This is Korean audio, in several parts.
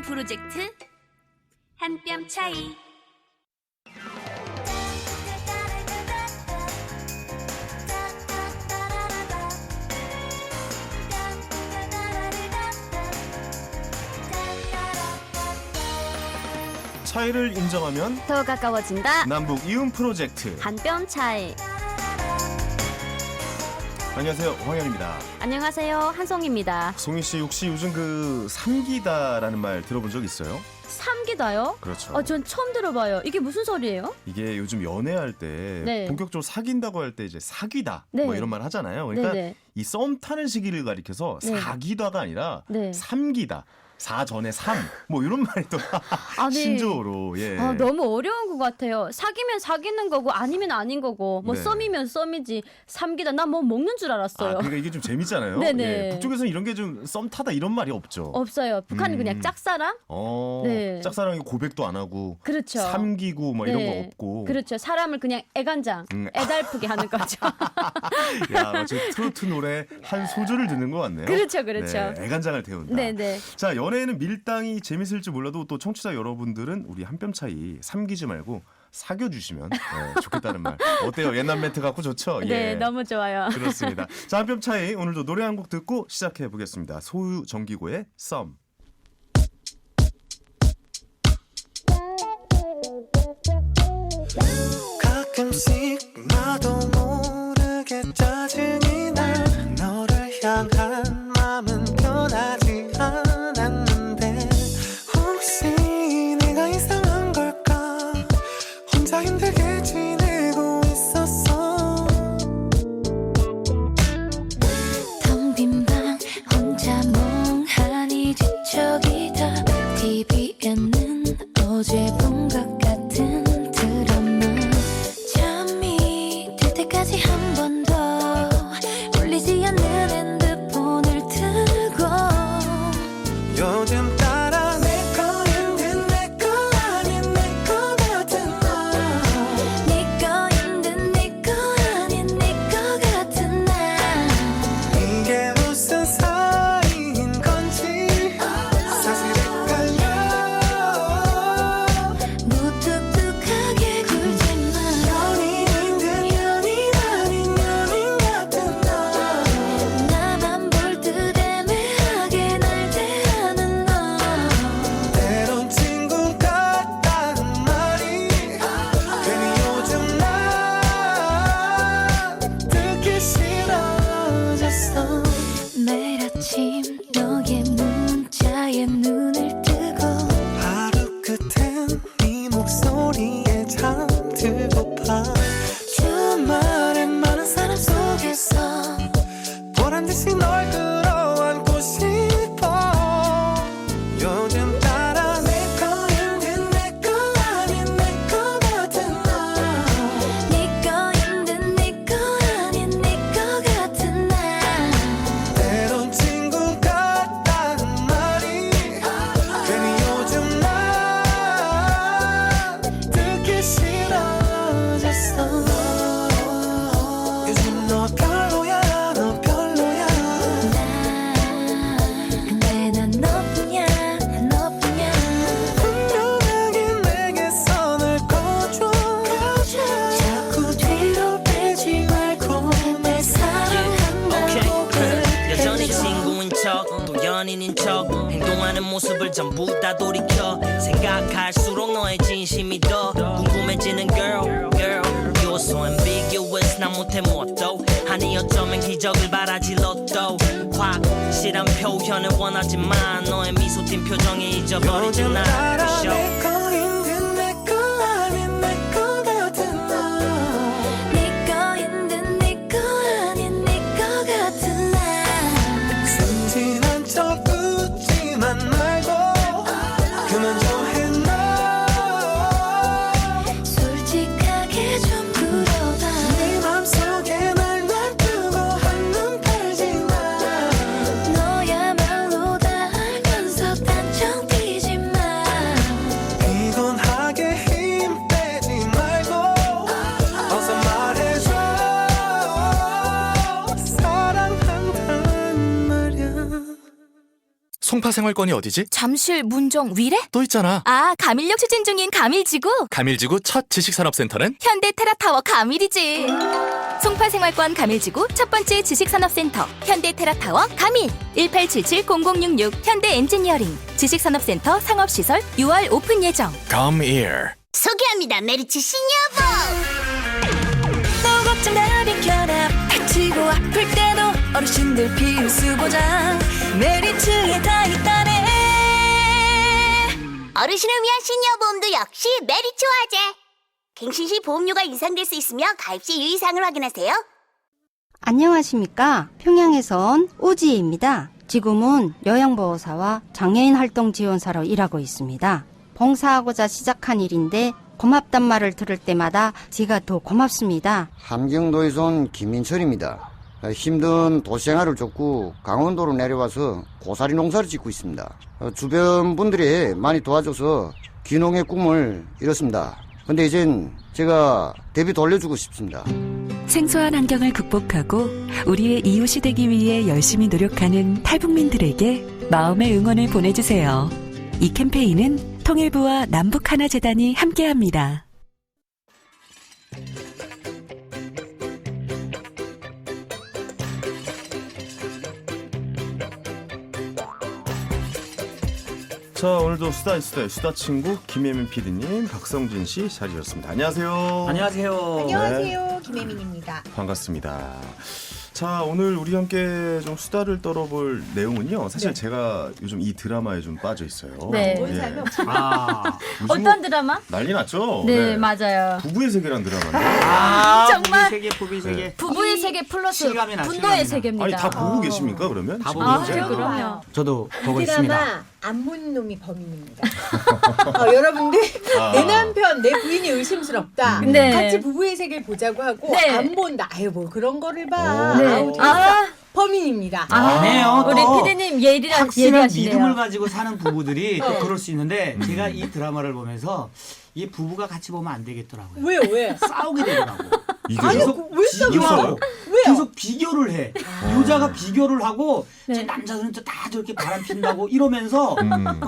프로젝트 한 뼘 차이. 차이를 인정하면 더 가까워진다. 남북 이음 프로젝트. 한 뼘 차이. 안녕하세요, 황현입니다. 안녕하세요, 한송입니다. 송희 씨 혹시 요즘 그 삼기다라는 말 들어본 적 있어요? 삼기다요? 그렇죠. 전 처음 들어봐요. 이게 무슨 소리예요? 이게 요즘 연애할 때 네. 본격적으로 사귄다고 할 때 이제 사귀다 네. 뭐 이런 말 하잖아요. 그러니까 네네. 이 썸 타는 시기를 가리켜서 네. 사귀다가 아니라 네. 삼기다. 사 전에 삼 뭐 이런 말이 또 아니, 신조어로 예. 너무 어려운 것 같아요. 사귀면 사귀는 거고 아니면 아닌 거고 뭐 네. 썸이면 썸이지 삼기다. 난 뭐 먹는 줄 알았어요. 그러니까 이게 좀 재밌잖아요. 네네. 예, 북쪽에서는 이런 게 좀 썸 타다 이런 말이 없죠. 없어요. 북한은 그냥 짝사랑? 네. 짝사랑이 고백도 안 하고 그렇죠. 삼기고 뭐 이런 네. 거 없고. 그렇죠. 사람을 그냥 애간장, 애달프게 하는 거죠. 야, 마치 트로트 노래 한 소절을 듣는 것 같네요. 그렇죠, 그렇죠. 네, 애간장을 태운다. 네네. 자, 연애에는 밀당이 재밌을지 몰라도 또 청취자 여러분들은 우리 한 뼘 차이 삼기지 말고 사겨주시면 좋겠다는 말. 어때요? 옛날 멘트 같고 좋죠? 네, 예. 너무 좋아요. 그렇습니다. 자, 한 뼘 차이 오늘도 노래 한 곡 듣고 시작해 보겠습니다. 소유 정기고의 썸. 가끔씩 나도 모르게 짜증이 나. 너를 향한 마음은 변하지 않았는데 혹시 내가 이상한 걸까. 혼자 힘들게 지내고 있었어. 텅 빈 방 혼자 멍하니 뒤척이다. TV에는 어제 본 것 같은 드라마. 잠이 들 때까지 한 번 더 울리지 않는 핸드폰을 들고 요즘 따라 내 거인 듯 내 거 아닌 내 거 같은 너. 네 거인 듯네 거 아닌 네 거 같은 나. 이게 무슨 사이인 건지 사실 헷갈려. 무뚝뚝하게 굴지마. 연인인 듯 연인 아닌 연인 같은 너. 나만 볼 듯 애매하게 날 대하는 너. 때론 친구 같다는 말이 괜히 요즘 난 듣기 싫어졌어. 매일 아침 너의 문자에 눈을 뜨고 하루 끝엔 네 목소리에 잠들고파. 주말엔 많은 사람 속에서 보란듯이 널 끌어안고 싶어. 요즘 따라 내 거인 듯 내 거 아닌 내 거 같은 너. 네 거인 듯네 거 아닌 네 거 같은 나. 때론 친구 같다는 말이 괜히 요즘 난 듣기 싫어졌어. 요즘 너 별로야 너 별로야. 근데 난 너뿐이야 너뿐이야. 분명하게 내게 선을 꺼줘. 자꾸 뒤로 빼지 말고 날 사랑한다고 그래. 여전히 친구인 척, 또 연인인 척 행동하는 모습을 전부 다 돌이켜 생각할수록 너의 진심이 더 궁금해지는 girl, girl. You're so ambiguous. 난 못해 무엇도 아니 어쩌면 기적을 바라지 로또. 확실한 표현을 원하지만 너의 미소 띈 표정에 잊어버리지 요즘 나. 따라 그 show. 내 거인 듯 내 거 아닌 내 거 같은 너. 네 거인 듯네 거 아닌 네 거 같은 나. 순진한 척 웃지만 말고 그만 좀 해 너. 솔직하게 좀 물어봐. 네 맘속에 날 놔두고 한눈 팔지 마. 너야말로 다 알면서 단정 뛰지 마. 송파생활권이 어디지? 잠실, 문정, 위례? 또 있잖아. 아, 가밀역 추진 중인 가밀지구. 가밀지구 첫 지식산업센터는 현대테라타워 가밀이지. 송파생활권 가밀지구 첫 번째 지식산업센터 현대테라타워 가밀 1877-0066 현대엔지니어링 지식산업센터 상업시설 6월 오픈 예정. Come here. 소개합니다. 메리츠 시니어보. 너 걱정 다 비켜라. 다치고 아플 때도 어르신들 필수 보장 메리츠에 다 있다네. 어르신을 위한 시니어보험도 역시 메리츠 화재. 갱신 시 보험료가 인상될 수 있으며 가입 시 유의사항을 확인하세요. 안녕하십니까. 평양에서 온 오지혜입니다. 지금은 요양보호사와 장애인 활동 지원사로 일하고 있습니다. 봉사하고자 시작한 일인데 고맙단 말을 들을 때마다 제가 더 고맙습니다. 함경도에서 온 김민철입니다. 힘든 도시생활을 쫓고 강원도로 내려와서 고사리 농사를 짓고 있습니다. 주변 분들이 많이 도와줘서 귀농의 꿈을 이뤘습니다. 근데 이젠 제가 대비 돌려주고 싶습니다. 생소한 환경을 극복하고 우리의 이웃이 되기 위해 열심히 노력하는 탈북민들에게 마음의 응원을 보내주세요. 이 캠페인은 통일부와 남북하나재단이 함께합니다. 자, 오늘도 수다 친구 김혜민 PD님, 박성진 씨 자리하셨습니다. 안녕하세요. 안녕하세요. 안녕하세요. 김혜민입니다. 반갑습니다. 자, 오늘 우리 함께 좀 수다를 떨어볼 내용은요. 사실 네. 제가 요즘 이 드라마에 좀 빠져 있어요. 네. 뭔 삶이 없죠. 어떤 드라마? 난리 났죠? 네, 맞아요. 부부의 세계란 드라마인데. 정말 부부의 세계. 부부의 세계 플러스 실감이나, 분노의 실감이나. 세계입니다. 아니, 다 보고 계십니까, 그러면? 다 지금 보고 현재? 있죠. 그럼요. 저도 보고 이 있습니다. 드라마 안 본 놈이 범인입니다. 여러분들 내 남편, 내 부인이 의심스럽다. 네. 같이 부부의 세계를 보자고 하고 네. 안 본다. 아유 뭐 그런 거를 봐. 네. 아우 됐어. 아. 범인입니다. 아니에요. 우리 또 피디님 확실한 믿음을 예리하시네요. 가지고 사는 부부들이 또 그럴 수 있는데 제가 이 드라마를 보면서 이 부부가 같이 보면 안 되겠더라고요. 왜요? 왜? 싸우게 되더라고. 이게 아니 계속 왜 싸우고 비교하고 왜요? 계속 비교를 해. 여자가 비교를 하고 네. 저 남자들은 다 저렇게 바람 핀다고 이러면서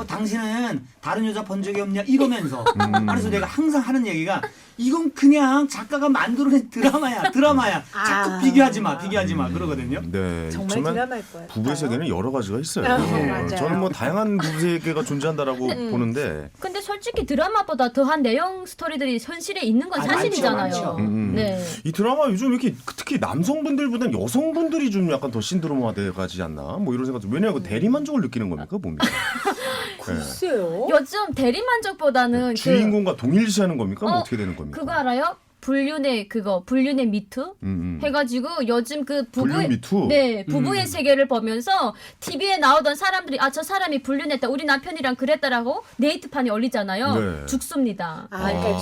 당신은 다른 여자 본 적이 없냐 이러면서 그래서 내가 항상 하는 얘기가 이건 그냥 작가가 만들어낸 드라마야. 자꾸 비교하지 마 그러거든요. 네. 정말 있지만 드라마일 거예요. 부부의 세계는 여러 가지가 있어요. 맞아요. 저는 뭐 다양한 부부 세계가 존재한다라고 보는데. 근데 솔직히 드라마보다 더한 내용 스토리들이 현실에 있는 건 사실이잖아요. 많죠. 네. 이 드라마 요즘 이렇게 특히 남성분들보다는 여성분들이 좀 약간 더 신드롬화돼 가지 않나? 뭐 이런 생각 좀. 왜냐하면 대리만족을 느끼는 겁니까, 뭡니까? 글쎄요. 요즘 대리만족보다는 주인공과 동일시하는 겁니까? 뭐 어떻게 되는 겁니까? 그거 알아요? 불륜의 미투 해가지고 요즘 그 불륜 미투? 네 부부의 세계를 보면서 TV에 나오던 사람들이 저 사람이 불륜했다 우리 남편이랑 그랬다라고 네이트판에 올리잖아요. 네. 죽습니다. 그러니까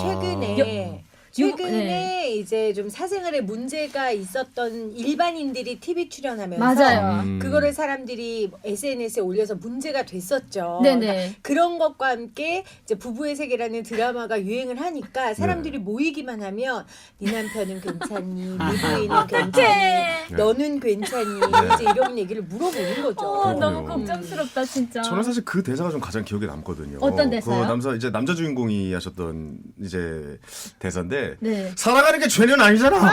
최근에 네. 이제 좀 사생활에 문제가 있었던 일반인들이 TV 출연하면서 맞아요. 그거를 사람들이 SNS에 올려서 문제가 됐었죠. 네네. 그러니까 그런 것과 함께 이제 부부의 세계라는 드라마가 유행을 하니까 사람들이 모이기만 하면 네 남편은 괜찮니? 네 부인은 괜찮니? 너는 괜찮니? 이제 이런 얘기를 물어보는 거죠. 너무 걱정스럽다 진짜. 저는 사실 그 대사가 좀 가장 기억에 남거든요. 어떤 대사요? 그 남자 주인공이 하셨던 이제 대사인데 네. 살아가는 게 죄는 아니잖아.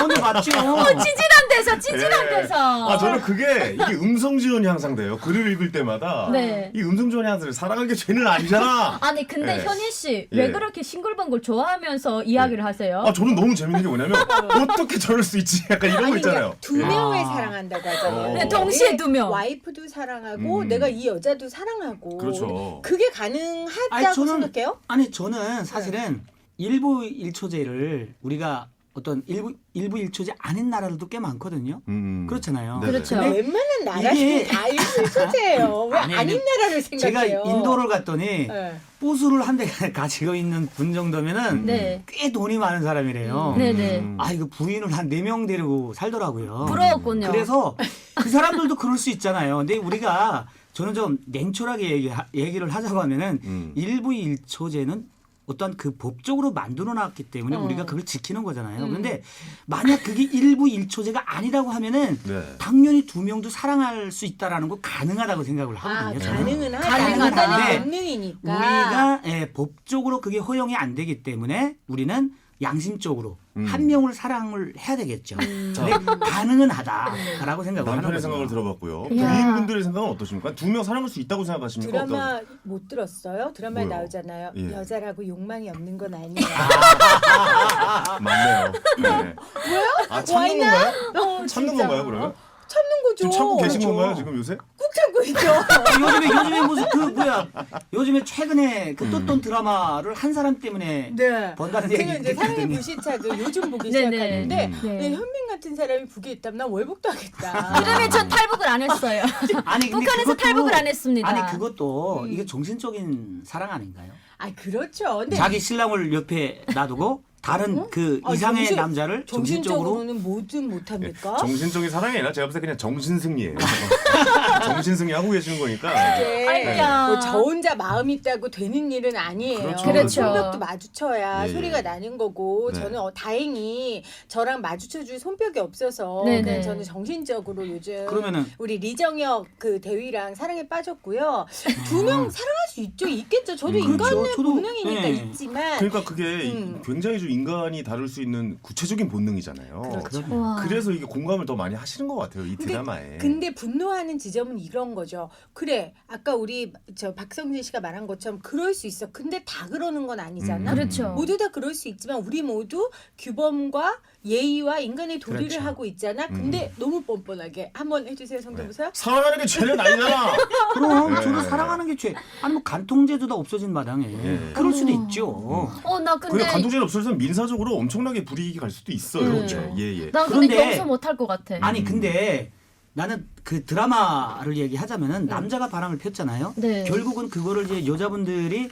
오늘 맞죠? 찌질한 대사. 저는 그게 이게 음성 지원이 항상 돼요. 글을 읽을 때마다 네. 이 음성 지원이 항상 살아가는 게 죄는 아니잖아. 아니 근데 네. 현희 씨 왜 예. 그렇게 싱글벙글 좋아하면서 이야기를 하세요? 저는 너무 재밌는 게 뭐냐면 어떻게 저럴 수 있지? 약간 이런 거 있잖아요. 두 명을 사랑한다고 하잖아요. 네, 동시에 두 명. 와이프도 사랑하고 내가 이 여자도 사랑하고. 그렇죠. 그게 가능하다고 생각해요? 아니 저는 사실은 일부 일초제를 우리가 어떤 일부 일초제 아닌 나라들도 꽤 많거든요. 그렇잖아요. 네네. 그렇죠. 근데 웬만한 나라들이 다 일부 일초제예요. 왜 아닌 나라를 제가 생각해요? 인도를 갔더니 네. 뽀수를 한 대 가지고 있는 분 정도면은 네. 꽤 돈이 많은 사람이래요. 네네. 이거 부인을 한 4명 데리고 살더라고요. 부러웠군요. 그래서 그 사람들도 그럴 수 있잖아요. 근데 우리가 저는 좀 냉철하게 얘기를 하자고 하면은 일부 일초제는 어떤 그 법적으로 만들어 놨기 때문에 우리가 그걸 지키는 거잖아요. 그런데 만약 그게 일부 일초제가 아니라고 하면은 네. 당연히 두 명도 사랑할 수 있다라는 거 가능하다고 생각을 하거든요. 저는. 가능은 가능하다. 하다. 본능이니까. 우리가 법적으로 그게 허용이 안 되기 때문에 우리는 양심적으로 한 명을 사랑을 해야 되겠죠. 근데 가능은 하다라고 생각을 하는 남편의 거죠. 생각을 들어봤고요. 야. 부인분들의 생각은 어떠십니까? 두 명 사랑할 수 있다고 생각하십니까? 드라마 못 들었어요? 드라마에 뭐요? 나오잖아요. 예. 여자라고 욕망이 없는 건 아니에요. 맞네요. 네. 뭐요? 아, 참는 와이나? 건가요? 참는 진짜. 건가요, 그러면? 참는 거죠. 지금 참고 계신 그렇죠. 건가요, 지금 요새? 꾹 참고 있죠. 요즘에 무슨 그 뭐야? 요즘에 최근에 그 떴던 드라마를 한 사람 때문에 네. 번다는 얘기 제가 이제 사랑의 듣거든요. 불시착을 요즘 보기 네네. 시작하는데 네. 현민 같은 사람이 북에 있다면 난 월북도 하겠다. 이러면 전 탈북을 안 했어요. 아니, 근데 북한에서 그것도- 탈북을 안 했습니다. 아니 그것도 이게 정신적인 사랑 아닌가요? 아 그렇죠. 근데 자기 신랑을 옆에 놔두고 다른 그 이상의 정신- 남자를 정신적으로 정신적으로는 뭐든 못합니까? 정신적인 사랑이 아니라 제가 봤을 때 그냥 정신승리예요. 정신승리 하고 계시는 거니까. 이게 아이고야. 뭐 저 혼자 마음 있다고 되는 일은 아니에요. 그렇죠. 그렇죠. 손뼉도 마주쳐야 예, 소리가 예. 나는 거고 네. 저는 다행히 저랑 마주쳐줄 손뼉이 없어서 네네. 그냥 저는 정신적으로 요즘 그러면은 우리 리정혁 그 대위랑 사랑에 빠졌고요. 두 명 사랑할 수 있겠죠. 저도 그렇죠. 인간의 저도- 본능이니까 네. 있지만 그러니까 그게 음. 굉장히 좀 인간이 다룰 수 있는 구체적인 본능이잖아요. 그렇죠. 와. 그래서 이게 공감을 더 많이 하시는 것 같아요, 이 드라마에. 근데 분노하는 지점은 이런 거죠. 그래, 아까 우리 저 박성진 씨가 말한 것처럼 그럴 수 있어. 근데 다 그러는 건 아니잖아. 그렇죠. 모두 다 그럴 수 있지만 우리 모두 규범과 예의와 인간의 도리를 그렇죠. 하고 있잖아. 근데 너무 뻔뻔하게 한번 해주세요, 성대모사. 사랑하는 게 죄는 아니잖아. 그럼 네. 저도 사랑하는 게 죄. 아니 뭐 간통제도가 없어진 마당에 예. 그럴 수도 있죠. 나 근데 근데 간통죄는 없어지면 민사적으로 엄청나게 불이익이 갈 수도 있어요. 그렇죠. 예, 예. 난 근데 그런데- 용서 못할 것 같아. 아니 근데 나는 그 드라마를 얘기하자면은 남자가 바람을 폈잖아요. 네. 결국은 그거를 이제 여자분들이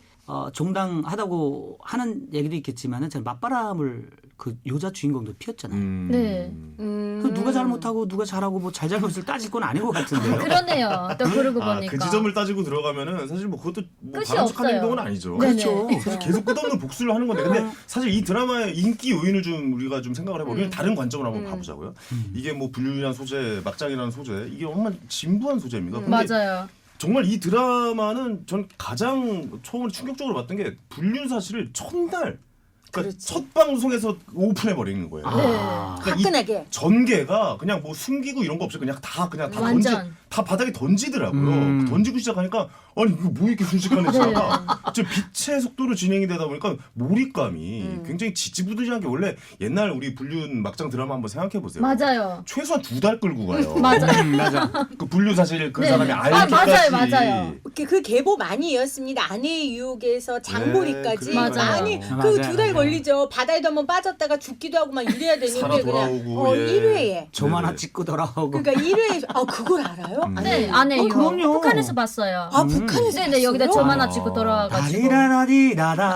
정당하다고 하는 얘기도 있겠지만은 저는 맞바람을 그 여자 주인공도 피웠잖아요. 네. 그 누가 잘못하고 누가 잘하고 뭐 잘잘못을 따질 건 아닌 것 같은데요. 그러네요. 또 그러고 보니까. 그 지점을 따지고 들어가면은 사실 뭐 그것도 뭐 끝이 바람직한 없어요. 행동은 아니죠. 네네. 그렇죠. 사실 계속 끝없는 복수를 하는 건데 근데 사실 이 드라마의 인기 요인을 좀 우리가 좀 생각을 해보면 다른 관점으로 한번 봐보자고요. 이게 뭐 불륜이라는 소재, 막장이라는 소재 이게 정말 진부한 소재입니다. 근데 맞아요. 정말 이 드라마는 전 가장 처음으로 충격적으로 봤던 게 불륜 사실을 첫날 그러니까 첫 방송에서 오픈해 버리는 거예요. 네. 그러니까 이 화끈하게. 전개가 그냥 뭐 숨기고 이런 거 없이 그냥 다 완전. 다 바닥에 던지더라고요. 던지고 시작하니까 아니 이거 뭐 이렇게 순식간에 지나가? 저 빛의 속도로 진행이 되다 보니까 몰입감이 굉장히 지지부진하게 원래 옛날 우리 불륜 막장 드라마 한번 생각해 보세요. 맞아요. 최소한 2달 끌고 가요. 맞아. 맞아. 그 불륜 사실 그 네. 사람이 아, 알기까지. 맞아요. 그 계보 많이 이었습니다. 아내의 유혹에서 장보리까지 네, 맞아요. 많이 맞아요. 그 두 달 맞아요. 걸리죠. 바다에도 한번 빠졌다가 죽기도 하고 막 이래야 되는데 살아 돌아오고, 그냥 예. 1회에 점 하나 네네. 찍고 돌아오고. 그러니까 1회에 그걸 알아요? 네, 안에 이거 그럼요. 북한에서 봤어요. 아 북한에서 네네, 여기다 봤어요? 점 하나 찍고 돌아와가지고. 다리라라디라라.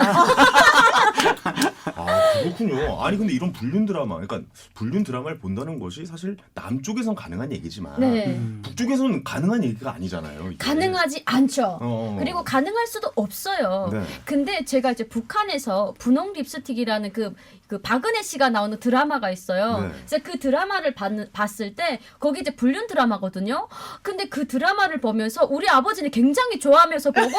아 그렇군요. 아니 근데 이런 불륜 드라마, 그러니까 불륜 드라마를 본다는 것이 사실 남쪽에선 가능한 얘기지만 네. 북쪽에서는 가능한 얘기가 아니잖아요. 이게. 가능하지 않죠. 어. 그리고 가능할 수도 없어요. 네. 근데 제가 이제 북한에서 분홍 립스틱이라는 그 박은혜 씨가 나오는 드라마가 있어요. 네. 그래서 그 드라마를 봤을 때 거기 이제 불륜 드라마거든요. 근데 그 드라마를 보면서 우리 아버지는 굉장히 좋아하면서 보고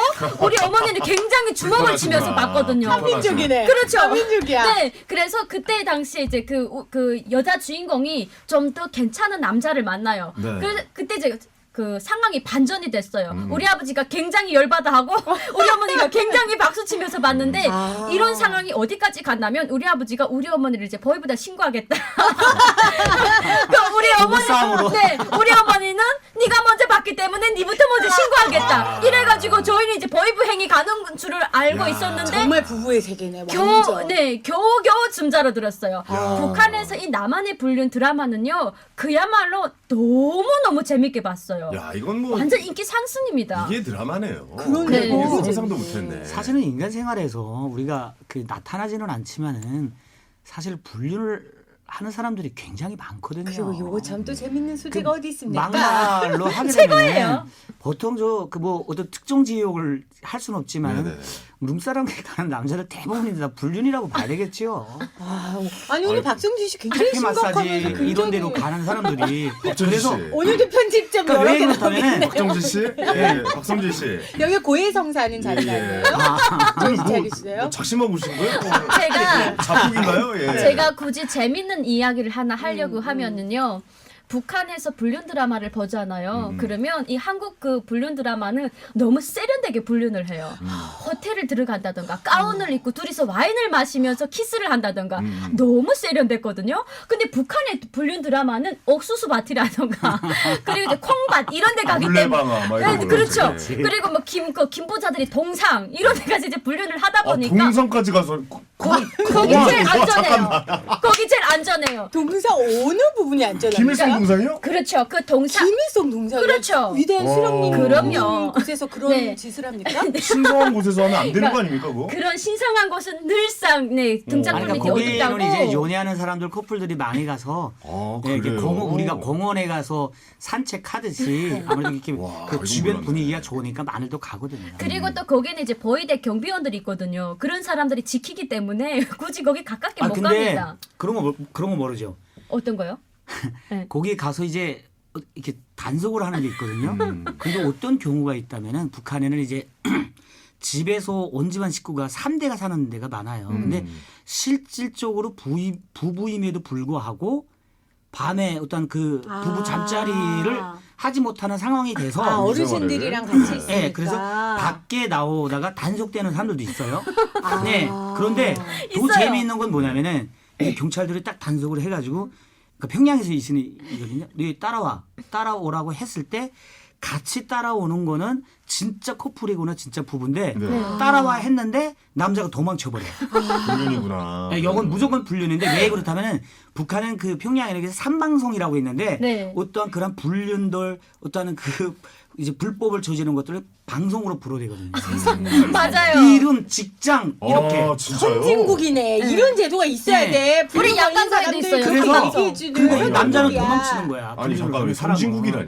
우리 어머니는 굉장히 주먹을 치면서 봤거든요. 민족이네. 그렇죠. 민족이야. 네, 그래서 그때 당시에 이제 그 여자 주인공이 좀 더 괜찮은 남자를 만나요. 네. 그래서 그때 이제 그 상황이 반전이 됐어요. 우리 아버지가 굉장히 열받아하고 우리 어머니가 굉장히 박수치면서 봤는데 이런 상황이 어디까지 갔냐면 우리 아버지가 우리 어머니를 이제 법에다 신고하겠다. 그 우리 부부싸움으로. 우리 어머니는 네가 먼저 봤기 때문에 네부터 먼저 신고하겠다. 이래가지고 저희는 이제 보이브 행위 가는 줄을 알고 야. 있었는데 정말 부부의 세계네. 완전. 겨우겨우 줌자로 들었어요. 북한에서 이 나만의 불륜 드라마는요, 그야말로 너무너무 재밌게 봤어요. 야 이건 뭐 완전 인기 상승입니다. 이게 드라마네요. 그러네. 이게 너무 상상도 재밌네. 못했네. 사실은 인간 생활에서 우리가 그 나타나지는 않지만은 사실 분류를 하는 사람들이 굉장히 많거든요. 그리고 요거 참 또 재밌는 소재가 어디 있습니까? 막말로 하게 최고예요. 되면 보통 저 그 뭐 어떤 특정 지역을 할 수는 없지만 네네네. 룸사롱에 가는 남자들 대부분이 다 불륜이라고 봐야 되겠지요. 아니 오늘 박성준 씨 굉장히 탈피 마사지 심각하면서 이런 데로 굉장히 가는 사람들이 박정진 씨. 오늘도 편집 좀 그러니까 여러 왜 개 그렇다면은 나오겠네. 박정진 씨, 예, 박성진 씨. 여기 고해성 사는 자리 예, 예. 아니에요? 오늘 정신 차리시네요. 작심하고 오신 거예요? 제가 자폭인가요? 예. 제가 굳이 재밌는 이야기를 하나 하려고 하면은요. 북한에서 불륜 드라마를 보잖아요. 그러면 이 한국 그 불륜 드라마는 너무 세련되게 불륜을 해요. 호텔을 들어간다던가 가운을 입고 둘이서 와인을 마시면서 키스를 한다던가 너무 세련됐거든요. 근데 북한의 불륜 드라마는 옥수수 밭이라던가 그리고 이제 콩밭 이런 데 가기 때문에 물레방아 막 이런 네, 걸로 그렇죠. 이제. 그리고 뭐 김보자들이 동상 이런 데까지 이제 불륜을 하다 보니까 동성까지 가서 거기 제일 안전해요. 거기 제일 안전해요. 동사 어느 부분이 안전합니까? 김일성 동상이요? 그렇죠. 그 동상 김일성 동상. 그렇죠. 위대한 수령님 그럼요. 곳에서 그런 네. 짓을 합니까? 신성한 곳에서 하면 안 되는 거 아닙니까, 그거? 그런 신성한 곳은 늘상 네 등장물이 그러니까 어둡다고. 거기는 이제 연애하는 사람들 커플들이 많이 가서 네, 이렇게 그래요? 우리가 공원에 가서 산책하듯이 아무래도 이렇게 와, 그 이건 주변 몰랐네. 분위기가 좋으니까 많이들 가거든요. 그리고 또 거기는 이제 보이대 경비원들이 있거든요. 그런 사람들이 지키기 때문에 굳이 거기 가깝게 못 근데 갑니다. 그런 거 모르죠. 어떤 거요? 거기 가서 이제 이렇게 단속을 하는 게 있거든요. 근데 어떤 경우가 있다면은 북한에는 이제 집에서 온 집안 식구가 3대가 사는 데가 많아요. 근데 실질적으로 부부임에도 불구하고 밤에 어떤 그 부부 잠자리를 하지 못하는 상황이 돼서 어르신들이랑 같이 있으니까. 네, 그래서 밖에 나오다가 단속되는 사람들도 있어요. 네, 그런데 더 있어요. 재미있는 건 뭐냐면은 이 경찰들이 딱 단속을 해가지고 그러니까 평양에서 있으니거든요. 너 따라오라고 했을 때 같이 따라오는 거는 진짜 커플이구나, 진짜 부부인데 따라와 했는데 남자가 도망쳐버려. 불륜이구나. 네, 이건 무조건 불륜인데 왜 그렇다면은 북한은 그 평양에 삼방송이라고 있는데 네. 어떠한 그런 불륜들, 어떠한 그 이제 불법을 저지르는 것들을 방송으로 불어대거든요. 맞아요. 이름, 직장 이렇게. 진짜요? 선진국이네. 이런 제도가 있어야 네. 돼. 우리 양강사에도 있어요. 그래서 남자는 도망치는 거야. 아니 잠깐 왜 불륜을 선진국이라뇨?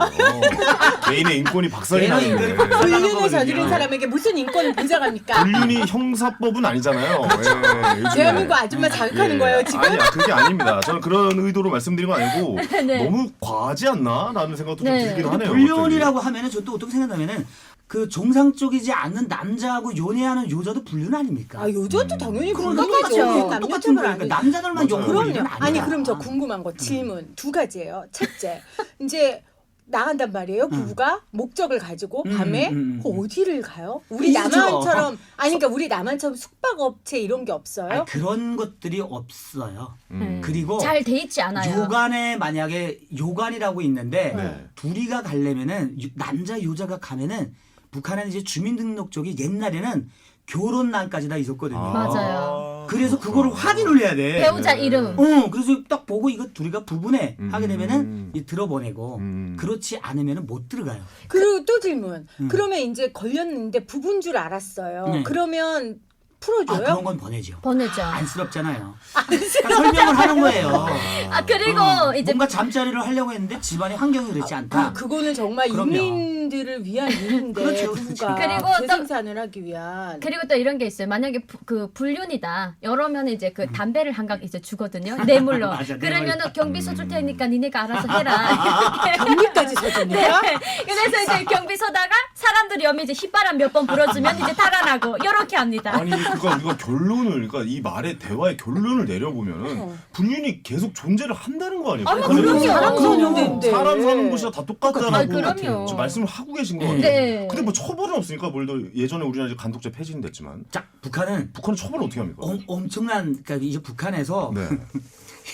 개인의 인권이 박살이 개인의 나는데. 인권이 불륜을 저지른 사람에게 무슨 인권을 보장합니까? 불륜이 형사법은 아니잖아요. 예, 요즘에. 대한민국 아줌마 자극하는 거예요, 지금? 아니 그게 아닙니다. 저는 그런 의도로 말씀드린 건 아니고 네. 너무 과하지 않나라는 생각도 좀 네. 들긴 하네요. 불륜이라고 하면은 저도 어떻게 생각하면은 그 정상적이지 않는 남자하고 연애하는 여자도 불륜 아닙니까? 아, 여자도 당연히 그럼 불륜이죠. 똑같은 거예요. 아니죠. 남자들만 맞아요. 연애하는 그럼요. 아니야. 아니 그럼 저 궁금한 거 질문 두 가지예요. 첫째, 이제 나간단 말이에요. 부부가 목적을 가지고 밤에 어디를 가요? 우리 있죠. 남한처럼 그러니까 우리 남한처럼 숙박업체 이런 게 없어요? 아니, 그런 것들이 없어요. 그리고 잘 돼 있지 않아요. 요간에 만약에 요간이라고 있는데 네. 둘이가 가려면은 남자 여자가 가면은 북한은 이제 주민등록적이 옛날에는 결혼난까지 다 있었거든요. 맞아요. 그래서 그거를 확인을 해야 돼. 배우자 이름. 그래서 딱 보고 이거 둘이가 부부네 하게 되면은 이 들어보내고 그렇지 않으면은 못 들어가요. 그리고 또 질문. 그러면 이제 걸렸는데 부부인 줄 알았어요. 네. 그러면 풀어줘요? 그런 건 보내죠. 보내죠. 안쓰럽잖아요. 그러니까 설명을 하는 거예요. 그리고 이제 뭔가 잠자리를 하려고 했는데 집안의 환경이 그렇지 않다. 그거는 정말 그럼요. 인민들을 위한 일인데 그렇죠, 부부가 그리고 또- 재생산을 하기 위한 그리고 또 이런 게 있어요. 만약에 그 불륜이다. 이러면 이제 그 담배를 한 각 이제 주거든요. 뇌물로. 맞아, 뇌물. 그러면은 경비서 줄 테니까 니네가 알아서 해라. 경비까지 네. 서줍니까? 그래서 이제 경비서다가 사람들이 오면 이제 휘바람 몇 번 불어주면 이제 달아나고 이렇게 합니다. 아니 그러니까 이거 결론을 그러니까 이 말의 대화의 결론을 내려보면은 불륜이 계속 존재를 한다는 거 아니에요? 아니, 북한에서. 그럼요. 그럼요. 사람 사는 곳이랑 다 똑같다라고 아, 그럼요. 지금 말씀을 하고 계신 거 같아요. 네. 근데 뭐 처벌은 없으니까 뭘 더 예전에 우리나라 이제 간독죄 폐지됐지만 자, 북한은 처벌 어떻게 합니까? 엄청난 그러니까 이제 북한에서 네.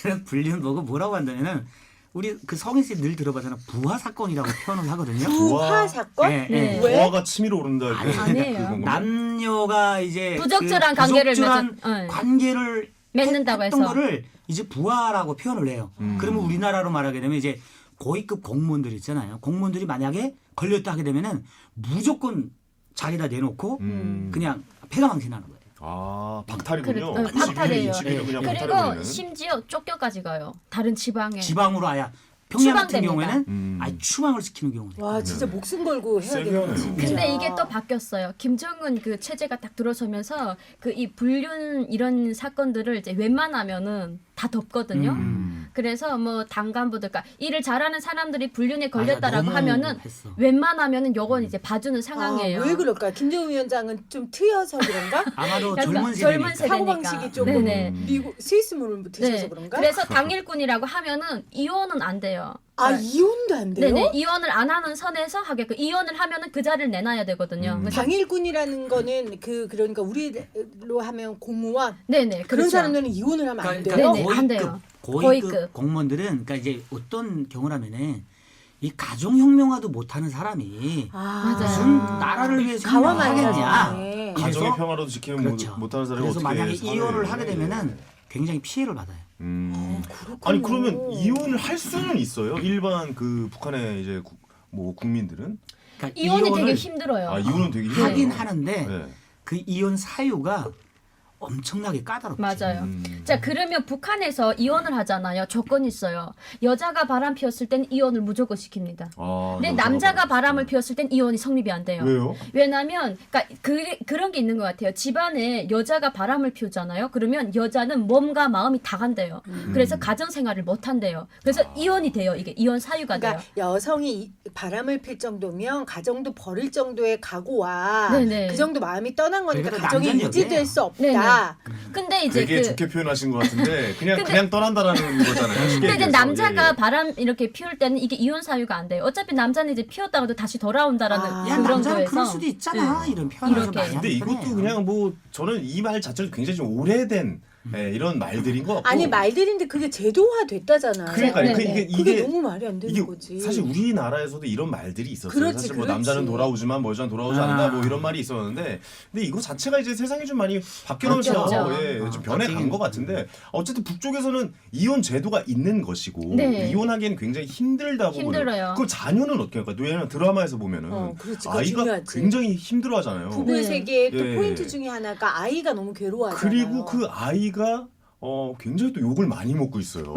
이런 불륜 보고 뭐라고 한다면은 우리 그 성인 씨 늘 들어봤잖아. 부하 사건이라고 표현을 하거든요. 부하 사건? 네, 네. 왜? 부하가 치밀어 오른다. 이렇게. 아니에요. 그건가? 남녀가 이제 부적절한 그 관계를 부적절한 맺은- 네. 관계를 맺는다고 했던 해서. 거를 이제 부하라고 표현을 해요. 그러면 우리나라로 말하게 되면 이제 고위급 공무원들 있잖아요. 공무원들이 만약에 걸렸다 하게 되면은 무조건 자기다 내놓고 그냥 폐가망신하는 거예요. 아 박탈이군요. 그래, 박탈이에요. 집이를 그냥 그리고 박탈해버리는. 심지어 쫓겨까지 가요. 다른 지방에. 지방으로 아야 평양 같은 추방됩니다. 경우에는 아예 추방을 시키는 경우도 있고. 와 진짜 목숨 걸고 해야 세게 하네요. 되겠네. 진짜. 근데 이게 또 바뀌었어요. 김정은 그 체제가 딱 들어서면서 그 이 불륜 이런 사건들을 이제 웬만하면은 다 덮거든요. 그래서 뭐 당간부들, 그러니까 일을 잘하는 사람들이 불륜에 걸렸다라고 너무 하면은 했어. 웬만하면은 요건 이제 봐주는 상황이에요. 아, 왜 그럴까? 김정은 위원장은 좀 트여서 그런가? 아마도 약간 젊은 젊은 세대니까. 세대. 사고 방식이 조금 네네. 미국 스위스 문을 드셔서 그런가? 그래서 당일꾼이라고 하면은 이혼은 안 돼요. 아 이혼도 안 돼요? 네네. 이혼을 안 하는 선에서 하게끔 이혼을 하면은 그 자리를 내놔야 되거든요. 그래서 당일꾼이라는 거는 그러니까 우리로 하면 공무원 네네. 그런 그렇죠. 사람들은 이혼을 하면 안 돼요. 네네, 안 돼요. 고위급 고위급. 공무원들은 그러니까 이제 어떤 경우라면은 이 가정혁명화도 못하는 사람이 아, 무슨 나라를 위해서 가와만이야. 하겠냐. 가정의 평화라도 지키면 그렇죠. 못하는 사람이 그래서 어떻게 만약에 사회에- 이혼을 하게 되면은 굉장히 피해를 받아요. 아니 그러면 이혼을 할 수는 있어요? 일반 그 북한의 이제 뭐 국민들은 그러니까 이혼이 되게 이혼을 힘들어요. 아 이혼은 되게 힘들어요. 하긴 하는데 네. 그 이혼 사유가 엄청나게 까다롭죠. 맞아요. 자, 그러면 북한에서 이혼을 하잖아요. 조건이 있어요. 여자가 바람 피웠을 땐 이혼을 무조건 시킵니다. 아, 근데 여자가 남자가 바람 바람을 피웠을 땐 이혼이 성립이 안 돼요. 왜요? 왜냐면 그러니까 그런 게 있는 것 같아요. 집안에 여자가 바람을 피우잖아요. 그러면 여자는 몸과 마음이 다 간대요. 그래서 가정 생활을 못 한대요. 그래서 이혼이 돼요. 이게 이혼 사유가 그러니까 돼요. 여성이 바람을 필 정도면 가정도 버릴 정도의 각오와 네네. 그 정도 마음이 떠난 거니까 그러니까 가정이 남자는 유지될 수 없다. 네네. 근데 이제 되게 좋게 표현하신 것 같은데 그냥 근데- 그냥 떠난다라는 거잖아요. 쉽게 근데 이제 얘기해서. 남자가 예, 예. 바람 이렇게 피울 때는 이게 이혼 사유가 안 돼요. 어차피 남자는 이제 피웠다가도 다시 돌아온다라는 야 그런 남자는 거에서 그럴 수도 있잖아 이런 표현을 이렇게. 많이 근데 하는 이것도 편이에요. 그냥 뭐 저는 이 말 자체는 굉장히 좀 오래된 예, 이런 말들인 것 같고. 아니 말들인데 그게 제도화 됐다잖아요. 그러니까 네, 이게 그게 너무 말이 안 되는 이게 거지. 사실 우리나라에서도 이런 말들이 있었어요. 그렇지, 사실 뭐 그렇지. 남자는 돌아오지만 뭐 여자는 돌아오지 않는다 뭐 이런 말이 있었는데 근데 이거 자체가 이제 세상이 좀 많이 바뀌어서 바뀌었죠. 예, 좀 변해간 것 같은데 어쨌든 북쪽에서는 이혼 제도가 있는 것이고 네. 이혼하기에는 굉장히 힘들다고 힘들어요. 그걸 자녀는 어떻게 할까? 왜냐면 드라마에서 보면은 그렇지, 그거 아이가 중요하지. 굉장히 힘들어하잖아요. 부부의 네. 세계의 또 예. 포인트 중에 하나가 아이가 너무 괴로워하잖아요. 그리고 그 아이가 굉장히 또 욕을 많이 먹고 있어요.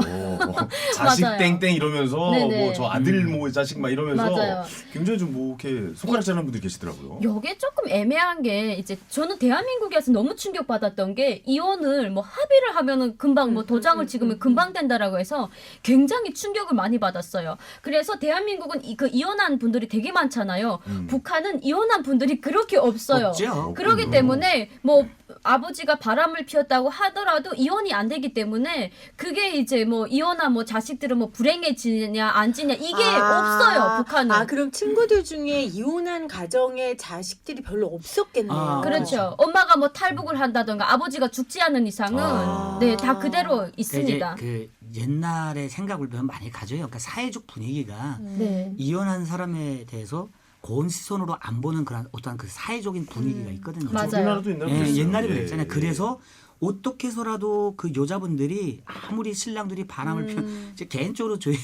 자식 맞아요. 땡땡 이러면서 네네. 뭐 저 아들 뭐 자식 막 이러면서 맞아요. 굉장히 좀 뭐 이렇게 손가락 자르는 분들이 계시더라고요. 요게 조금 애매한 게 이제 저는 대한민국에서 너무 충격받았던 게 이혼을 뭐 합의를 하면은 금방 뭐 도장을 찍으면 금방 된다라고 해서 굉장히 충격을 많이 받았어요. 그래서 대한민국은 그 이혼한 분들이 되게 많잖아요. 북한은 이혼한 분들이 그렇게 없어요. 없죠. 그렇기 때문에 뭐 아버지가 바람을 피웠다고 하더라도 이혼이 안 되기 때문에 그게 이제 뭐 이혼한 뭐 자식들은 뭐 불행해지냐 안 지냐 이게 없어요. 북한은. 아 그럼 친구들 중에 이혼한 가정의 자식들이 별로 없었겠네요. 아, 그렇죠. 엄마가 뭐 탈북을 한다던가 아버지가 죽지 않은 이상은 네, 다 그대로 그러니까 있습니다. 이제 그 옛날의 생각을 좀 많이 가져요. 그러니까 사회적 분위기가 네. 이혼한 사람에 대해서 고운 시선으로 안 보는 그런 어떤 그 사회적인 분위기가 있거든요. 맞아요. 우리나라도 옛날에 예, 그랬어요. 옛날에 예, 그랬잖아요. 예. 그래서 어떻게 해서라도 그 여자분들이 아무리 신랑들이 바람을 피워 이제 개인적으로 저희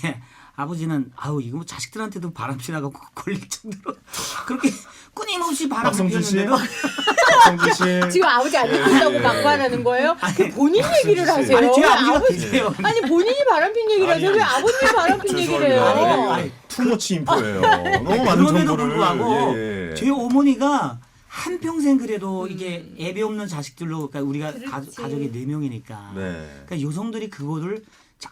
아버지는 아우 이거 뭐 자식들한테도 바람 피나가고 걸릴 정도로 그렇게 끊임없이 바람을 박성준 씨? 피웠는데도 박성준 씨. 지금 아버지 안 듣는다고 예. 막말하는 거예요? 그 본인 얘기를 씨. 하세요. 아니 제 왜 아버지가 아버지- 계세요. 아니 본인이 바람핀 얘기를 하세요. 왜 아버님이 바람핀 얘기를 해요? 죄송합니다. 아니, 투머치 인포예요. 너무 많은 그럼에도 정보를. 불구하고 예, 예. 제 어머니가 한평생 그래도 이게 애비 없는 자식들로 그러니까 우리가 가족이 4명이니까 네. 그러니까 여성들이 그거를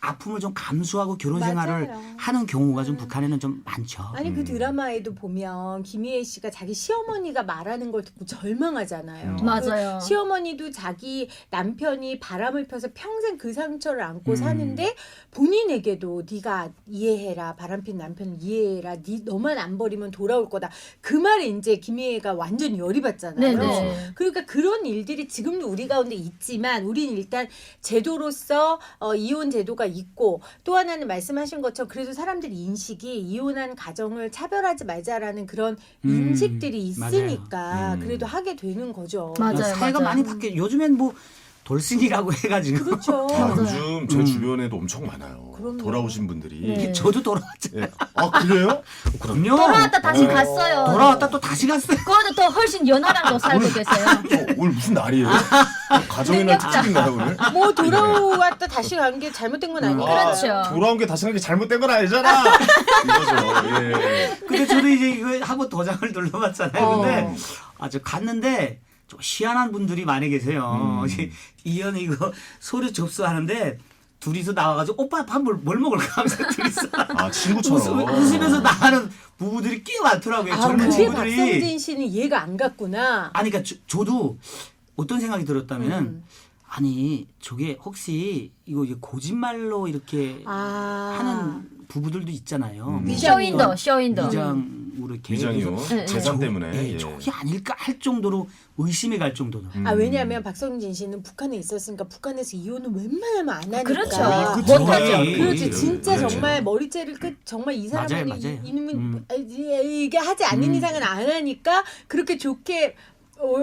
아픔을 좀 감수하고 결혼 생활을 맞아요. 하는 경우가 좀 북한에는 좀 많죠. 아니 그 드라마에도 보면 김희애 씨가 자기 시어머니가 말하는 걸 듣고 절망하잖아요. 맞아요. 그 시어머니도 자기 남편이 바람을 펴서 평생 그 상처를 안고 사는데 본인에게도 네가 이해해라. 바람핀 남편을 이해해라. 너만 안 버리면 돌아올 거다. 그 말에 이제 김희애가 완전히 열이 받잖아요. 네네. 그러니까 그런 일들이 지금도 우리 가운데 있지만 우리는 일단 제도로서 이혼 제도가 있고 또 하나는 말씀하신 것처럼 그래도 사람들 인식이 이혼한 가정을 차별하지 말자라는 그런 인식들이 있으니까 맞아요. 그래도 하게 되는 거죠. 맞아요. 사회가 맞아요. 많이 바뀌어. 요즘엔 뭐 돌싱이라고 해가지고 그렇죠. 요즘 제 주변에도 엄청 많아요. 그럼요. 돌아오신 분들이. 네. 저도 돌아왔죠. 예. 아 그래요? 그럼요. 돌아왔다 다시 갔어요. 돌아왔다 또 다시 갔어요. 그거도 더 훨씬 연하랑도 살고 계세요. 오늘 무슨 날이에요? 가정의 날 특집인가요 오늘? 뭐 돌아왔다 다시 간 게 잘못된 건 아니고. 그렇죠. 돌아온 게 다시 간 게 잘못된 건 아니잖아. 이거죠. 예. 근데 저도 이제 이거 한번 도장을 눌러봤잖아요. 근데 저 갔는데 좀 희한한 분들이 많이 계세요. 이제 이현 이거 서류 접수하는데 둘이서 나와가지고 오빠 밥 뭘 먹을까 하면서 둘이서 아 친구처럼. 웃으면서 나가는 부부들이 꽤 많더라고요. 아, 젊은 그게 친구들이. 박성진 씨는 이해가 안 갔구나. 아니 그러니까 저도 어떤 생각이 들었다면은 아니 저게 혹시 이거 거짓말로 이렇게 하는 부부들도 있잖아요. 쇼윈도. 위장으로 이렇게 위장이요. 네, 재산 때문에. 네, 예. 저게 아닐까 할 정도로 의심이 갈 정도로. 아 왜냐하면 박성진 씨는 북한에 있었으니까 북한에서 이혼은 웬만하면 안 하니까. 그렇죠. 그쵸. 못하죠. 그렇지 진짜 그렇죠. 정말 머리째를 정말 이 사람은 맞아요. 이놈은 이게 하지 않는 이상은 안 하니까 그렇게 좋게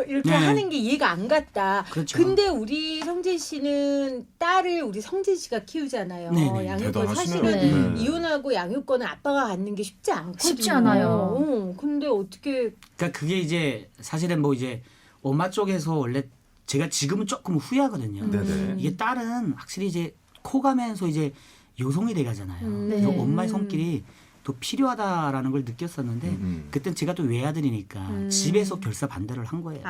이렇게 네. 하는 게 이해가 안 갔다. 그렇죠. 근데 우리 성진 씨는 딸을 우리 성진 씨가 키우잖아요. 네네. 양육권 대단하시네요. 사실은 네. 이혼하고 양육권을 아빠가 갖는 게 쉽지 않거든요. 쉽지 않아요. 근데 어떻게 그러니까 그게 이제 사실은 뭐 이제 엄마 쪽에서 원래 제가 지금은 조금 후회하거든요. 네네. 이게 딸은 확실히 이제 커가면서 이제 여성이 돼가잖아요. 네. 그래서 엄마의 손길이 더 필요하다라는 걸 느꼈었는데 그땐 제가 또 외아들이니까 집에서 결사 반대를 한 거예요.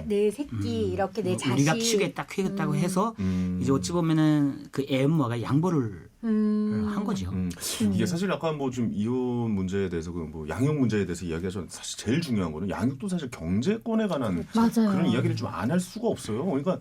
내 새끼 이렇게 내 자식 우리가 키우겠다고 해서 이제 어찌 보면은 그 애 엄마가 양보를 한 거죠. 이게 사실 약간 뭐 좀 이혼 문제에 대해서 그 뭐 양육 문제에 대해서 이야기하면 사실 제일 중요한 거는 양육도 사실 경제권에 관한 맞아요. 그런 이야기를 좀 안 할 수가 없어요. 그러니까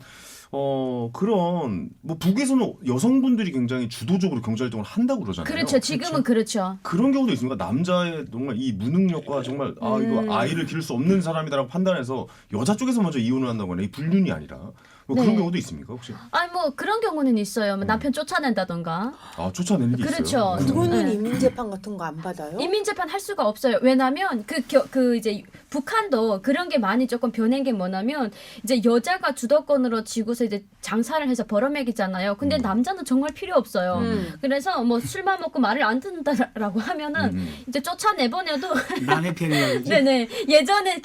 그런 뭐 북에서는 여성분들이 굉장히 주도적으로 경제 활동을 한다고 그러잖아요. 그렇죠. 지금은 그렇죠. 그런 경우도 있습니까? 남자의 정말 이 무능력과 정말 이거 아이를 기를 수 없는 사람이다라고 판단해서 여자 쪽에서 먼저 이혼을 한다거나 이 불륜이 아니라 뭐 그런 네. 경우도 있습니까 혹시? 아니 뭐 그런 경우는 있어요. 뭐 남편 쫓아낸다던가. 쫓아내는 게 그렇죠. 있어요. 그거는 네. 인민재판 같은 거 안 받아요? 인민재판 할 수가 없어요. 왜냐면 그 이제 북한도 그런 게 많이 조금 변한 게 뭐냐면 이제 여자가 주도권으로 쥐고서 이제 장사를 해서 벌어먹이잖아요. 근데 남자는 정말 필요 없어요. 그래서 뭐 술만 먹고 말을 안 듣는다라고 하면은 이제 쫓아내보내도 남의 편이라고. 네네. 예전에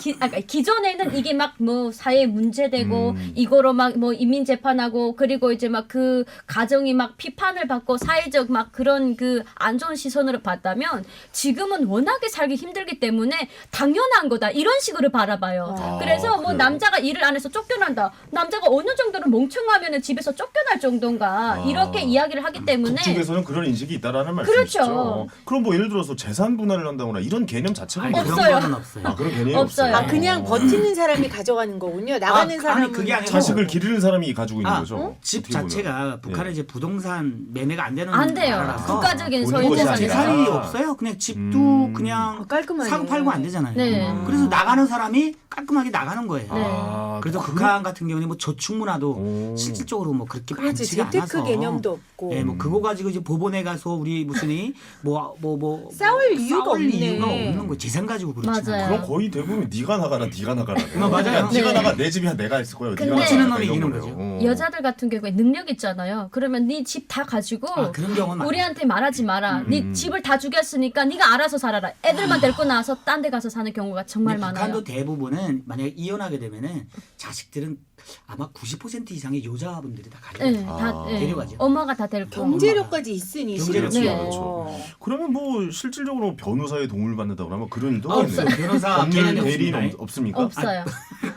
기존에는 이게 막 뭐 사회 문제되고 이거로 막 뭐 인민 재판하고 그리고 이제 막 그 가정이 막 비판을 받고 사회적 막 그런 그 안 좋은 시선으로 봤다면 지금은 워낙에 살기 힘들기 때문에 당연한 거다 이런 식으로 바라봐요. 그래서 뭐 그래요? 남자가 일을 안 해서 쫓겨난다. 남자가 어느 정도로 멍청하면은 집에서 쫓겨날 정도인가 이렇게 이야기를 하기 때문에 북쪽에서는 그런 인식이 있다라는 그렇죠. 말씀이시죠. 그럼 뭐 예를 들어서 재산 분할을 한다거나 이런 개념 자체가 아니, 없어요. 그런 거는 없어요. 그런 개념이 없어요. 없어요. 그냥 버티는 사람이 가져가는 거군요. 나가는 아니, 사람은 그게 아니고 자식을 기르는 사람이 가지고 있는 거죠. 집 어떻게 보면. 자체가 북한은 이제 부동산 매매가 안 되는 안 돼요. 나라라서 국가적인 보는 소유 것이 재산이 아니라. 재산이 없어요. 그냥 집도 그냥 깔끔하네. 사고 팔고 안 되잖아요. 네. 그래서 나가는 사람이 깔끔하게 나가는 거예요. 네. 그래서 북한 같은 경우는 뭐 저축 문화도 실질적으로 뭐 그렇게 그렇지. 많지가 재테크 않아서. 개념도 없고. 네, 뭐 그거 가지고 이제 법원에 가서 우리 무슨 싸울 이유가 없네. 이유가 없는 거 재산 가지고 그렇잖아요. 맞아요. 그럼 거의 대부분 네가 나가라, 네가 나가라. 맞아요. 네가 네. 나가 내 집이야 내가 있을 거야. 근데 네가 지는 나가라, 놈이 이런 이기는 거예요. 여자들 같은 경우에 능력 있잖아요. 그러면 네 집 다 가지고 그런 경우는 많아요. 우리한테 말하지 마라. 네 집을 다 죽였으니까 네가 알아서 살아라. 애들만 데리고 나와서 딴 데 가서 사는 경우가 정말 근데 많아요. 북한도 대부분은 만약에 이혼하게 되면은 자식들은 아마 90% 이상의 여자분들이 다 가려요. 네, 다 네. 데려가죠. 엄마가 다 데리고. 경제력까지 있으니 경제력. 심지어. 네. 그렇죠. 그러면 뭐 실질적으로 변호사의 도움을 받는다고 하면 그런 일도 없어요. 변호사 법률 개념이 대리인 없습니다. 없습니까? 없어요.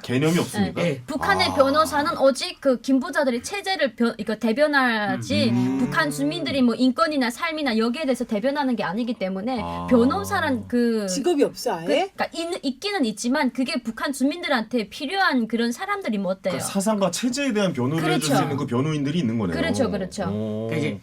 개념이 없습니까? 네. 북한의 변호사는 오직 그 김부자들의 체제를 이거 대변하지 북한 주민들이 뭐 인권이나 삶이나 여기에 대해서 대변하는 게 아니기 때문에 변호사란 그 직업이 없어 아예? 그러니까 있기는 있지만 그게 북한 주민들한테 필요한 그런 사람들이 못 돼요. 그러니까 사상과 체제에 대한 변호를 그렇죠. 해줄 수 있는 그 변호인들이 있는 거네요. 그렇죠, 그렇죠. 오. 그러니까 이제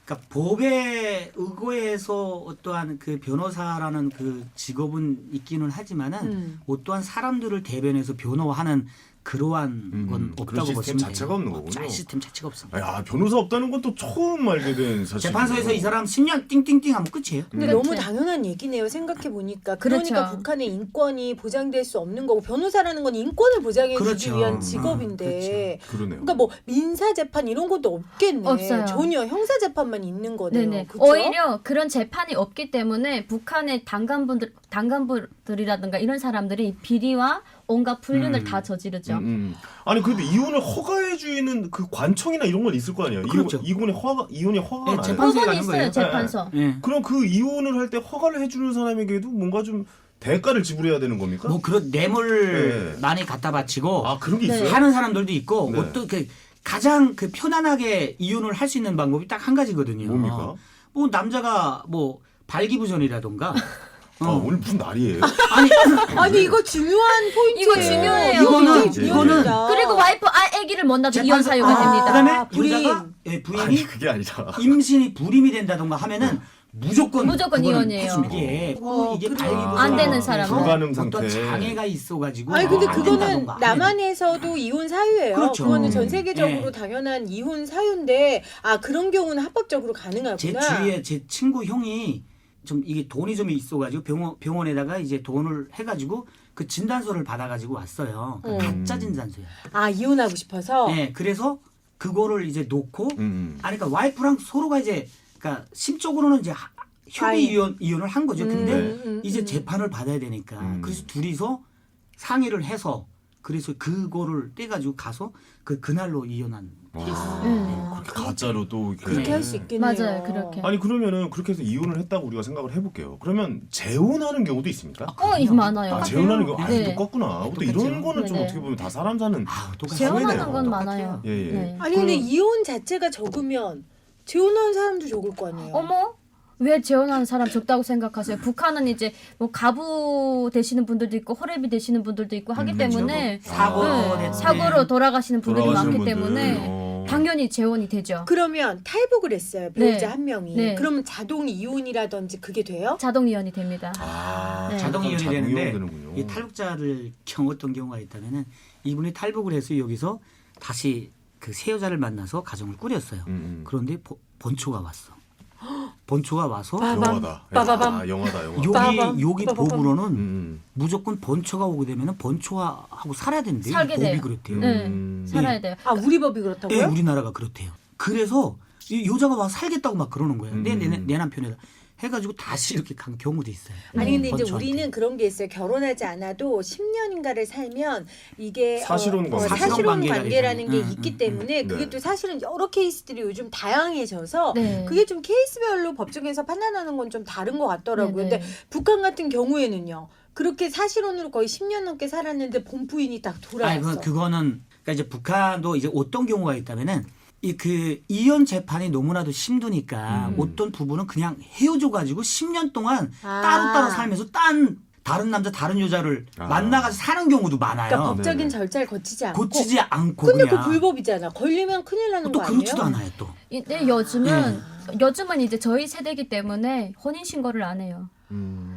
그러니까 법에 의거해서 어떠한 그 변호사라는 그 직업은 있기는 하지만은 어떠한 사람들을 대변해서 변호하는 그러한 건 그런 없다고 시스템 보시면 돼요. 자체가 없는 거군요. 시스템 자체가 없습니다. 야, 변호사 없다는 건 또 처음 알게 된 사실. 재판소에서 이 사람 10년 띵띵띵 하면 끝이에요. 근데 너무 당연한 얘기네요. 생각해 보니까. 그러니까 그렇죠. 북한의 인권이 보장될 수 없는 거고 변호사라는 건 인권을 보장해 주기 그렇죠. 위한 직업인데. 그러네요. 그러니까 뭐 민사 재판 이런 것도 없겠네. 없어요. 전혀 형사 재판만 있는 거네요. 네네. 그쵸? 오히려 그런 재판이 없기 때문에 북한의 당간부들이라든가 이런 사람들이 비리와 온갖 불륜을 다 저지르죠. 아니 근데 이혼을 허가해 주는 그 관청이나 이런 건 있을 거 아니에요. 그렇죠. 이혼이 허가가 나요. 재판소에 법원이 가는 있어요. 거예요. 재판소. 그럼 그 이혼을 할 때 허가를 해주는 사람에게도 뭔가 좀 대가를 지불해야 되는 겁니까? 뭐 그런 뇌물 네. 많이 갖다 바치고 아 그런 게 네. 있어요? 하는 사람들도 있고 네. 어떻게 가장 그 편안하게 이혼을 할 수 있는 방법이 딱 한 가지거든요. 뭡니까? 뭐 남자가 뭐 발기부전이라던가 오늘 무슨 날이에요? 아니 이거 중요한 포인트예요. 이거 중요해요. 이거는 그리고 와이프 아기를 못 낳아도 이혼 사유가 됩니다. 그다음에 불임. 여자가 부인이 그게 아니라 임신이 불임이 된다던가 하면은 무조건 그거는 이혼이에요. 해줍니다. 이게 발기부전 안 되는 사람은. 불가능 어떤 상태. 장애가 있어가지고 아니 근데 안 그거는 된다던가 남한에서도 이혼 사유예요. 그렇죠. 그거는 전 세계적으로 네. 당연한 이혼 사유인데 그런 경우는 합법적으로 가능하구나. 제 주위에 제 친구 형이 좀 이게 돈이 좀 있어가지고 병원에다가 이제 돈을 해가지고 그 진단서를 받아가지고 왔어요. 그러니까 가짜 진단서예요. 이혼하고 싶어서. 네, 그래서 그거를 이제 놓고 그러니까 와이프랑 서로가 이제 그러니까 심적으로는 이제 협의 이혼을 한 거죠. 근데 이제 재판을 받아야 되니까 그래서 둘이서 상의를 해서 그래서 그거를 떼가지고 가서 그날로 이혼한 케이스. 가짜로 또 그렇게 할 수 있겠네요. 맞아요, 그렇게. 아니 그러면은 그렇게 해서 이혼을 했다고 우리가 생각을 해볼게요. 그러면 재혼하는 경우도 있습니까? 이거 많아요. 재혼하는 경우 네. 똑같구나. 또 이런 거는 좀 네네. 어떻게 보면 다 사람 사는 재혼하는 사회네요. 건 많아요. 예, 예. 네. 아니 근데 이혼 자체가 적으면 재혼하는 사람도 적을 거 아니에요. 어머? 왜 재혼하는 사람 적다고 생각하세요? 북한은 이제 뭐 가부 되시는 분들도 있고 호래비 되시는 분들도 있고 하기 때문에 사고로 돌아가시는 분들이 돌아가시는 많기 분들. 때문에 당연히 재혼이 되죠. 그러면 탈북을 했어요. 배우자 네. 한 명이. 네. 그러면 자동 이혼이라든지 그게 돼요? 자동 이혼이 됩니다. 네. 자동 이혼이 되는데 되는군요. 이 탈북자를 어떤 경우가 있다면은 이분이 탈북을 해서 여기서 다시 그 새 여자를 만나서 가정을 꾸렸어요. 그런데 번초가 왔어. 번초가 와서 영화다. 빠바밤. 영화다. 영화. 여기 법으로는 무조건 번초가 오게 되면은 번초하고 살아야 된대요. 살게 법이 돼요. 그렇대요. 네. 살아야 돼요. 우리 법이 그렇다고요? 네, 우리나라가 그렇대요. 그래서 이 여자가 와 살겠다고 막 그러는 거예요. 내 남편에다 해가지고 다시 이렇게 간 경우도 있어요. 아니 근데 이제 번초한테. 우리는 그런 게 있어요. 결혼하지 않아도 10년인가를 살면 이게 사실혼 관계. 사실혼 관계가 관계라는 게 되죠. 있기 때문에 그게 네. 또 사실은 여러 케이스들이 요즘 다양해져서 네. 그게 좀 케이스별로 법정에서 판단하는 건 좀 다른 것 같더라고요. 네네. 근데 북한 같은 경우에는요. 그렇게 사실혼으로 거의 10년 넘게 살았는데 본부인이 딱 돌아왔어. 그거는 그러니까 이제 북한도 이제 어떤 경우가 있다면은 그 이혼 재판이 너무나도 힘드니까 어떤 부부는 그냥 헤어져 가지고 10년 동안 따로따로 살면서 다른 남자 다른 여자를 만나가지고 사는 경우도 많아요. 그러니까 법적인 절차를 거치지 않고. 근데 근데 그 불법이잖아. 걸리면 큰일 나는 또 거 아니에요? 그렇지도 않아요 또. 근데 요즘은 이제 저희 세대이기 때문에 혼인 신고를 안 해요.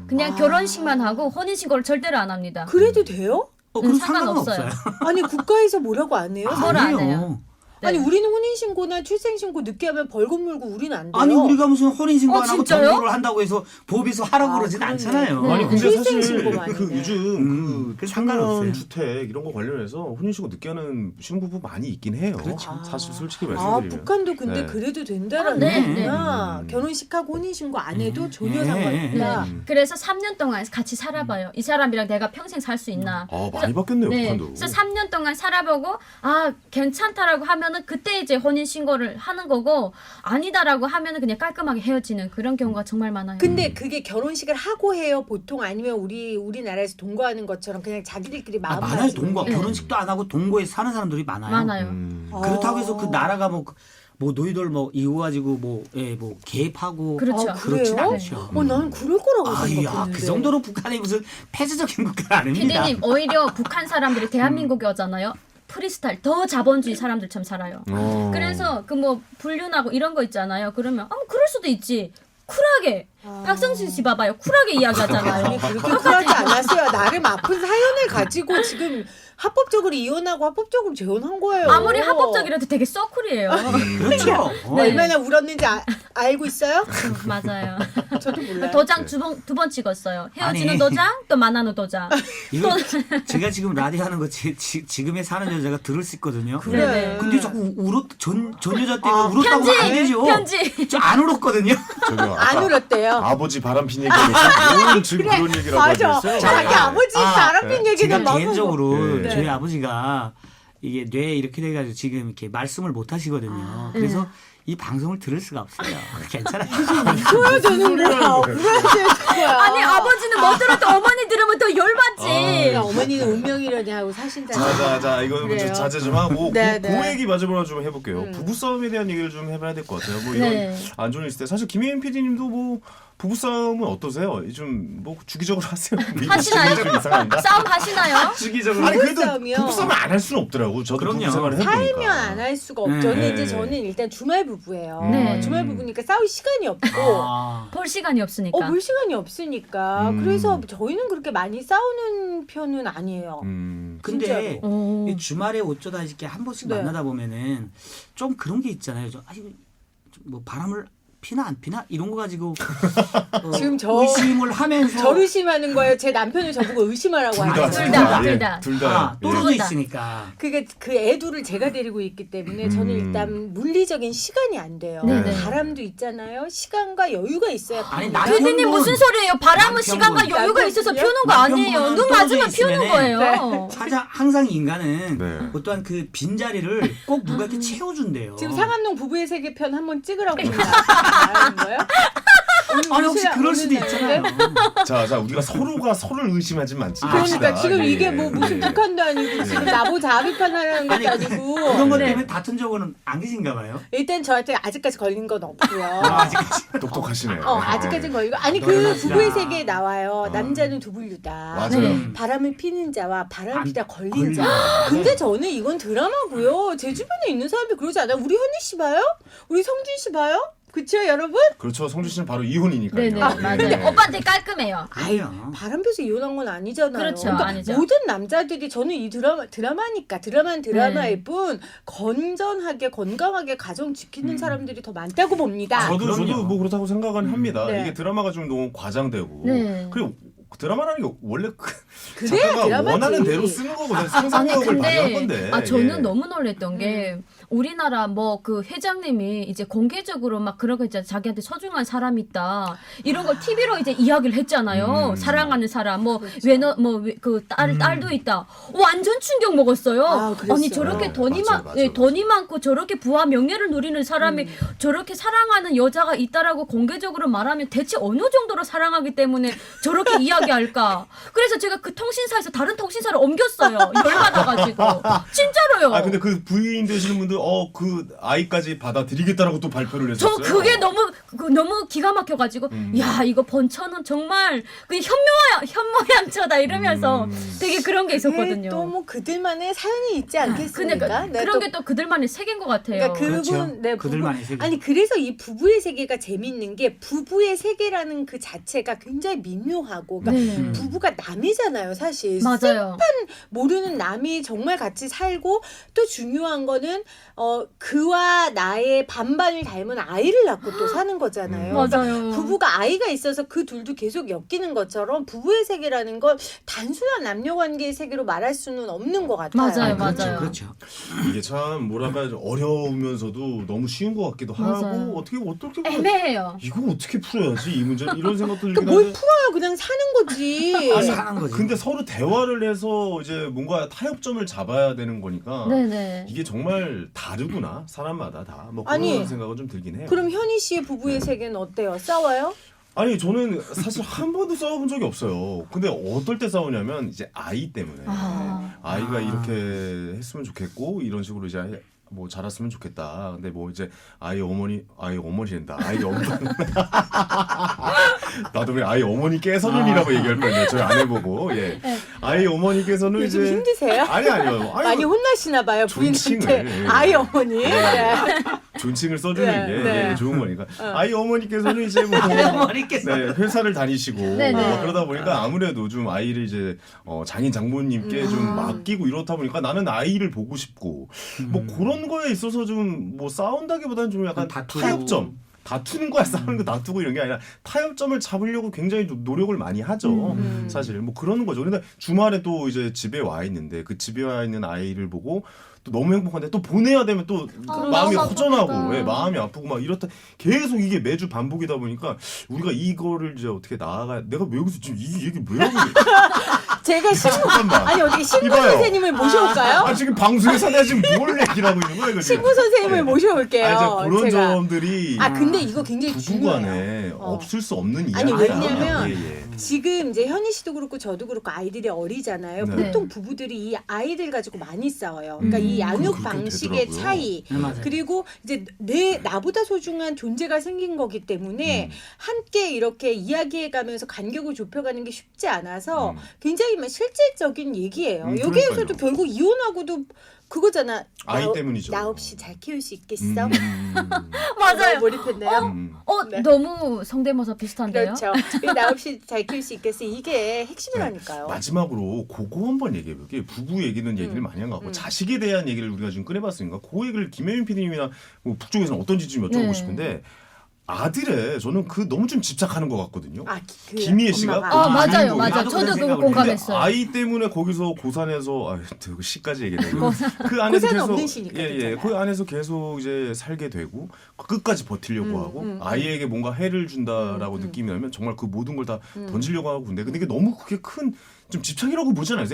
그냥 결혼식만 하고 혼인 신고를 절대로 안 합니다. 그래도 돼요? 그럼 상관없어요. 상관은 없어요. 아니 국가에서 뭐라고 안 해요? 뭘 안 해요. 아니 우리는 혼인신고나 출생신고 늦게 하면 벌금 물고 우리는 안 돼요. 아니 우리가 무슨 혼인신고 안 하고 진짜요? 정보를 한다고 해서 법에서 하라고 그러진 그러네. 않잖아요. 네. 아니 근데 사실 출생신고가 그 아니네. 요즘 그 상관없어요. 청년 주택 이런 거 관련해서 혼인신고 늦게 하는 신부부 많이 있긴 해요. 그렇죠. 사실 솔직히 말씀드리면. 북한도 근데 네. 그래도 된다라는 네, 거구나. 결혼식하고 혼인신고 안 해도 전혀 네. 상관없다. 그래서 3년 동안 같이 살아봐요. 이 사람이랑 내가 평생 살 수 있나. 많이 바뀌었네요, 네. 북한도. 그래서 3년 동안 살아보고 괜찮다라고 하면은 그때 이제 혼인 신고를 하는 거고 아니다라고 하면은 그냥 깔끔하게 헤어지는 그런 경우가 정말 많아요. 근데 그게 결혼식을 하고 해요 보통 아니면 우리나라에서 동거하는 것처럼 그냥 자기들끼리 마음 많아요. 맞추는 동거 거예요? 결혼식도 안 하고 동거에 사는 사람들이 많아요. 많아요. 그렇다고 해서 그 나라가 뭐 너희들 이거 가지고 개입하고 그렇죠. 그렇진 그래요? 않죠. 나는 그럴 거라고 생각했는데. 그 정도로 북한이 무슨 폐쇄적인 국가 아닙니다. 피디님 오히려 북한 사람들이 대한민국에 오잖아요. 프리스타일 더 자본주의 사람들처럼 살아요. 그래서 그 불륜하고 이런 거 있잖아요. 그러면 그럴 수도 있지. 쿨하게 박성신 씨 봐봐요. 쿨하게 이야기하잖아요. 아니 그렇게 쿨하지 않았어요. 나름 아픈 사연을 가지고 지금 합법적으로 이혼하고 합법적으로 재혼한 거예요. 아무리 합법적이라도 되게 서클이에요. 그렇죠. 네. 얼마나 울었는지 알고 있어요? 맞아요. 저도 몰라요. 도장 두 번 찍었어요. 헤어지는 아니. 도장, 또 만나는 도장. 이거 제가 지금 라디오 하는 거 지금의 사는 여자가 들을 수 있거든요. 그래. 근데 자꾸 전 여자 때문에 울었다고 편지, 안 되죠. 편지. 저 안 울었거든요. 저기요, 안 아까 울었대요. 아버지 바람핀 얘기하고 뭘 지금 그런 얘기라고 맞아. 하셨어요? 자기 아버지 바람핀 얘기는 제가 막 개인적으로 네. 저희 아버지가 이게 뇌에 이렇게 돼가지고 지금 이렇게 말씀을 못 하시거든요. 그래서 이 방송을 들을 수가 없어요. 괜찮아요. 울어야 되는 거야. 울어야 되는 거야. 아니 아버지는 못 들어도 어머니 들으면 더 열받지. 어머니는 운명이라니 하고 사신다. 자, 이거는 좀 그래요. 자제 좀 하고 네, 그 네. 얘기 마지막으로 좀 해볼게요. 부부싸움에 대한 얘기를 좀 해봐야 될 것 같아요. 뭐 이런 네. 안 좋은 일 있을 때 사실 김혜인 PD님도 뭐 부부싸움은 어떠세요? 좀 뭐 주기적으로 하세요. 하시나요? 좀 이상한가? 싸움 하시나요? 주기적으로. 아니 그래도 부부싸움이요? 부부싸움을 안 할 수는 없더라고. 저도 그럼요. 부부생활을 해보니까. 살면 안 할 수가 없죠. 근데 네. 이제 저는 일단 주말 부부예요. 네. 주말 부부니까 싸울 시간이 없고 볼 시간이 없으니까. 볼 시간이 없으니까 그래서 저희는 그렇게 많이 싸우는 편은 아니에요. 근데 진짜로. 오. 이 주말에 어쩌다 이렇게 한 번씩 네. 만나다 보면은 좀 그런 게 있잖아요. 뭐 바람을 피나 안 피나 이런 거 가지고 지금 의심을 하면서 저를 의심하는 거예요. 제 남편을 저보고 의심하라고 하죠. 둘 다. 둘 다. 떨어져 예. 있으니까. 그게 그 애둘을 제가 데리고 있기 때문에 저는 일단 물리적인 시간이 안 돼요. 네네. 바람도 있잖아요. 시간과 여유가 있어요. 아니 교수님 무슨 소리예요? 바람은 시간과 남편분. 여유가 있어서 피우는 거 남편분은 아니에요. 눈 떨어져 맞으면 피우는 있으면은 거예요. 항상 인간은 네. 어떠한 그 빈자리를 꼭 누가 이렇게 채워준대요. 지금 상암동 부부의 세계 편 한번 찍으라고 말하는 거예요? 아니 혹시 그럴 수도 있잖아요. 자, 우리가 서로가 서로를 의심하지 않지. 그러니까 지금 예, 이게 예. 뭐 무슨 예. 북한도 아니고 지금 나보자 합의판하는 것도 아니고 그런 것 때문에 다툰 적은 안 계신가 봐요. 일단 저한테 아직까지 걸린 건 없고요. 아직까지. 똑똑하시네요. 아직까지는 걸리고 아니 그 노련하시다. 부부의 세계에 나와요. 남자는 두 분류다. 맞아요. 네. 바람을 피는 자와 바람 피다 걸린 걸린 자. 자. 근데 저는 이건 드라마고요. 제 주변에 있는 사람들 그러지 않아요. 우리 현희 씨 봐요? 우리 성준 씨 봐요? 그쵸 여러분? 그렇죠. 성준 씨는 바로 이혼이니까요. 네네 맞아요. 오빠한테 깔끔해요. 아니요. 바람 펴서 이혼한 건 아니잖아요. 그렇죠, 그러니까 아니죠. 모든 남자들이 저는 이 드라마니까 드라마는 드라마일 네. 뿐 건전하게 건강하게 가정 지키는 사람들이 더 많다고 봅니다. 저도 그럼요. 뭐 그렇다고 생각은 합니다. 네. 이게 드라마가 좀 너무 과장되고 네. 그리고 드라마라는 게 원래 그래야 작가가 드라마지. 원하는 대로 쓰는 거거든요. 아니 상상력을 발휘한 근데 건데. 저는 예. 너무 놀랬던 게 우리나라 뭐 그 회장님이 이제 공개적으로 막 그런 거 있잖아요. 자기한테 소중한 사람이 있다 이런 걸 TV로 이제 이야기를 했잖아요. 사랑하는 사람 뭐 외너 뭐 그 딸도 있다. 완전 충격 먹었어요. 그랬어요. 아니 저렇게 맞아요. 돈이 많고 저렇게 부와 명예를 누리는 사람이 저렇게 사랑하는 여자가 있다라고 공개적으로 말하면 대체 어느 정도로 사랑하기 때문에 저렇게 이야기할까? 그래서 제가 그 통신사에서 다른 통신사를 옮겼어요. 열받아가지고 진짜로요. 아 근데 그 부인 되시는 분들 그 아이까지 받아들이겠다라고 또 발표를 저 했었어요. 그게 너무 기가 막혀가지고 야 이거 번처는 정말 그 현모양처다 이러면서 되게 그런 게 있었거든요. 또 뭐 그들만의 사연이 있지 않겠습니까? 근데 네, 그런 또 게 또 그들만의 세계인 것 같아요. 그러니까 그렇죠. 그분 네, 그들만의 세계. 아니 그래서 이 부부의 세계가 재밌는 게 부부의 세계라는 그 자체가 굉장히 미묘하고 그러니까 네. 부부가 남이잖아요 사실. 맞아요. 모르는 남이 정말 같이 살고 또 중요한 거는 그와 나의 반반을 닮은 아이를 낳고 또 사는 거잖아요. 맞아요. 부부가 아이가 있어서 그 둘도 계속 엮이는 것처럼 부부의 세계라는 건 단순한 남녀 관계의 세계로 말할 수는 없는 것 같아요. 맞아요, 그렇죠, 맞아요. 그렇죠. 이게 참 뭐랄까 좀 어려우면서도 너무 쉬운 것 같기도 맞아요. 하고 어떻게 애매해요. 이거 어떻게 풀어야지 이 문제 이런 생각도 들긴 그러니까 뭘 하는데 풀어요? 그냥 사는 거지. 사는 거지. 근데 서로 대화를 해서 이제 뭔가 타협점을 잡아야 되는 거니까 네네. 이게 정말 다르구나 사람마다 다 뭐 그런 아니, 생각은 좀 들긴 해요. 그럼 현희 씨의 부부의 세계는 어때요? 싸워요? 아니 저는 사실 한 번도 싸워본 적이 없어요. 근데 어떨 때 싸우냐면 이제 아이 때문에 아이가 이렇게 했으면 좋겠고 이런 식으로 이제 뭐 자랐으면 좋겠다. 근데 뭐 이제 아이 어머니랜다. 아이 어머니 나도 왜 아이 어머니께서는이라고 얘기할 뻔했네. 저희 아내 보고 아이 어머니께서는 요즘 이제 힘드세요? 아니요. 많이 혼나시나 봐요 부인한테. 존칭을. 아이 어머니. 네. 존칭을 써주는 네, 게 네. 좋은 거니까. 아이 어머니께서는 이제 뭐 어머니께서. 네, 회사를 다니시고 네, 네. 뭐 그러다 보니까 아무래도 좀 아이를 이제 장인 장모님께 좀 맡기고 이렇다 보니까 나는 아이를 보고 싶고 뭐 그런 거에 있어서 좀 뭐 싸운다기보다는 좀 약간 다투고. 타협점. 다투는 거야 싸우는 거 다투고 이런 게 아니라 타협점을 잡으려고 굉장히 좀 노력을 많이 하죠. 사실 뭐 그러는 거죠. 그런데 주말에 또 이제 집에 와 있는데 그 집에 와 있는 아이를 보고 또 너무 행복한데 또 보내야 되면 또 마음이 마음 허전하고 아프다. 예, 마음이 아프고 막 이렇다 계속 이게 매주 반복이다 보니까 우리가 이거를 이제 어떻게 나아가 내가 왜 여기서 지금 이 얘기 왜 하고 있는 제가 잠깐만. 아니 어떻게 신부 이봐요. 선생님을 모셔올까요? 아 지금 방송에서 내가 지금 뭘 얘기를 하고 있는 거야 이거 지금. 신부 선생님을 모셔올게요. 아, 이제 그런 제가. 점들이 근데 이거 굉장히 중요해요. 부부간에 없을 수 없는 아니, 이야기다. 왜냐면 예, 예. 지금 이제 현희 씨도 그렇고 저도 그렇고 아이들이 어리잖아요. 네. 보통 부부들이 이 아이들 가지고 많이 싸워요. 그러니까 이 양육 그렇게 방식의 되더라고요. 차이 네, 맞아요. 그리고 이제 나보다 소중한 존재가 생긴 거기 때문에 함께 이렇게 이야기해가면서 간격을 좁혀가는 게 쉽지 않아서 굉장히 실질적인 얘기예요. 여기에서도 그러니까요. 결국 이혼하고도 그거잖아. 아이 나, 때문이죠. 나 없이 잘 키울 수 있겠어? 맞아요. 몰입했네요. 네. 너무 성대모사 비슷한데요? 그렇죠. 나 없이 잘 키울 수 있겠어. 이게 핵심이라니까요. 마지막으로 그거 한번 얘기해볼게요. 부부 얘기는 얘기를 많이 한 것 같고 자식에 대한 얘기를 우리가 지금 꺼내봤으니까 그 얘기를 김혜민 PD님이나 뭐 북쪽에서는 어떤지 좀 여쭤보고 네. 싶은데 아들에 저는 그 너무 좀 집착하는 것 같거든요. 김희애 씨가 엄마가. 맞아요, 주인공이. 맞아요. 나도 저도 그런 그거 생각을 공감했어요. 아이 때문에 거기서 고산에서 그 시까지 얘기해. 그 안에서 고산 계속 없는 시니까 괜찮아요. 그 안에서 계속 이제 살게 되고 끝까지 버티려고 하고 아이에게 뭔가 해를 준다라고 느낌이 나면 정말 그 모든 걸 다 던지려고 하고 근데 이게 너무 그게 큰 좀 집착이라고 보지 않아요?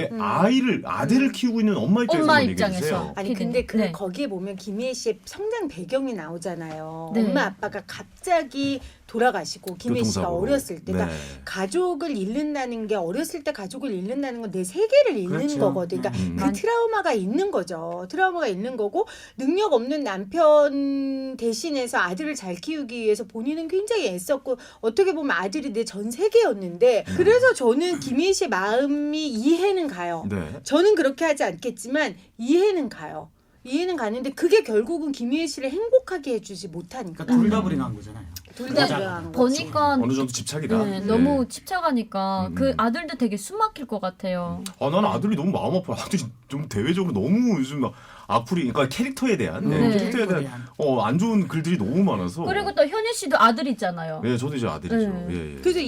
아들을 키우고 있는 엄마 입장에서 엄마 한번 얘기해 입장에서. 주세요. 아니 근데 네. 거기에 보면 김희애 씨의 성장 배경이 나오잖아요. 네. 엄마 아빠가 갑자기 돌아가시고 김희애 씨가 교통사고로. 어렸을 때 그러니까 네. 가족을 잃는다는 게 어렸을 때 가족을 잃는다는 건 내 세계를 잃는 그렇죠. 거거든. 그러니까 그 트라우마가 있는 거죠. 트라우마가 있는 거고 능력 없는 남편 대신해서 아들을 잘 키우기 위해서 본인은 굉장히 애썼고 어떻게 보면 아들이 내 전 세계였는데 그래서 저는 김희애 씨의 마음이 이해는 가요. 네. 저는 그렇게 하지 않겠지만 이해는 가요. 이해는 가는데 그게 결국은 김희애 씨를 행복하게 해주지 못하니까. 그러니까 둘 다 불행한 거잖아요. 둘 다 여자가. 불행한 거지. 보니까 어느 정도 집착이다. 네, 너무 집착하니까 그 음. 아들도 되게 숨막힐 것 같아요. 나는 아들이 너무 마음 아파. 아들이 좀 대외적으로 너무 요즘 막 악플이 그러니까 캐릭터에 대한 네. 캐릭터에 대한 안 좋은 글들이 너무 많아서. 그리고 또 현희 씨도 아들 있잖아요. 네, 저도 이제 아들이죠. 네. 예, 예. 그래서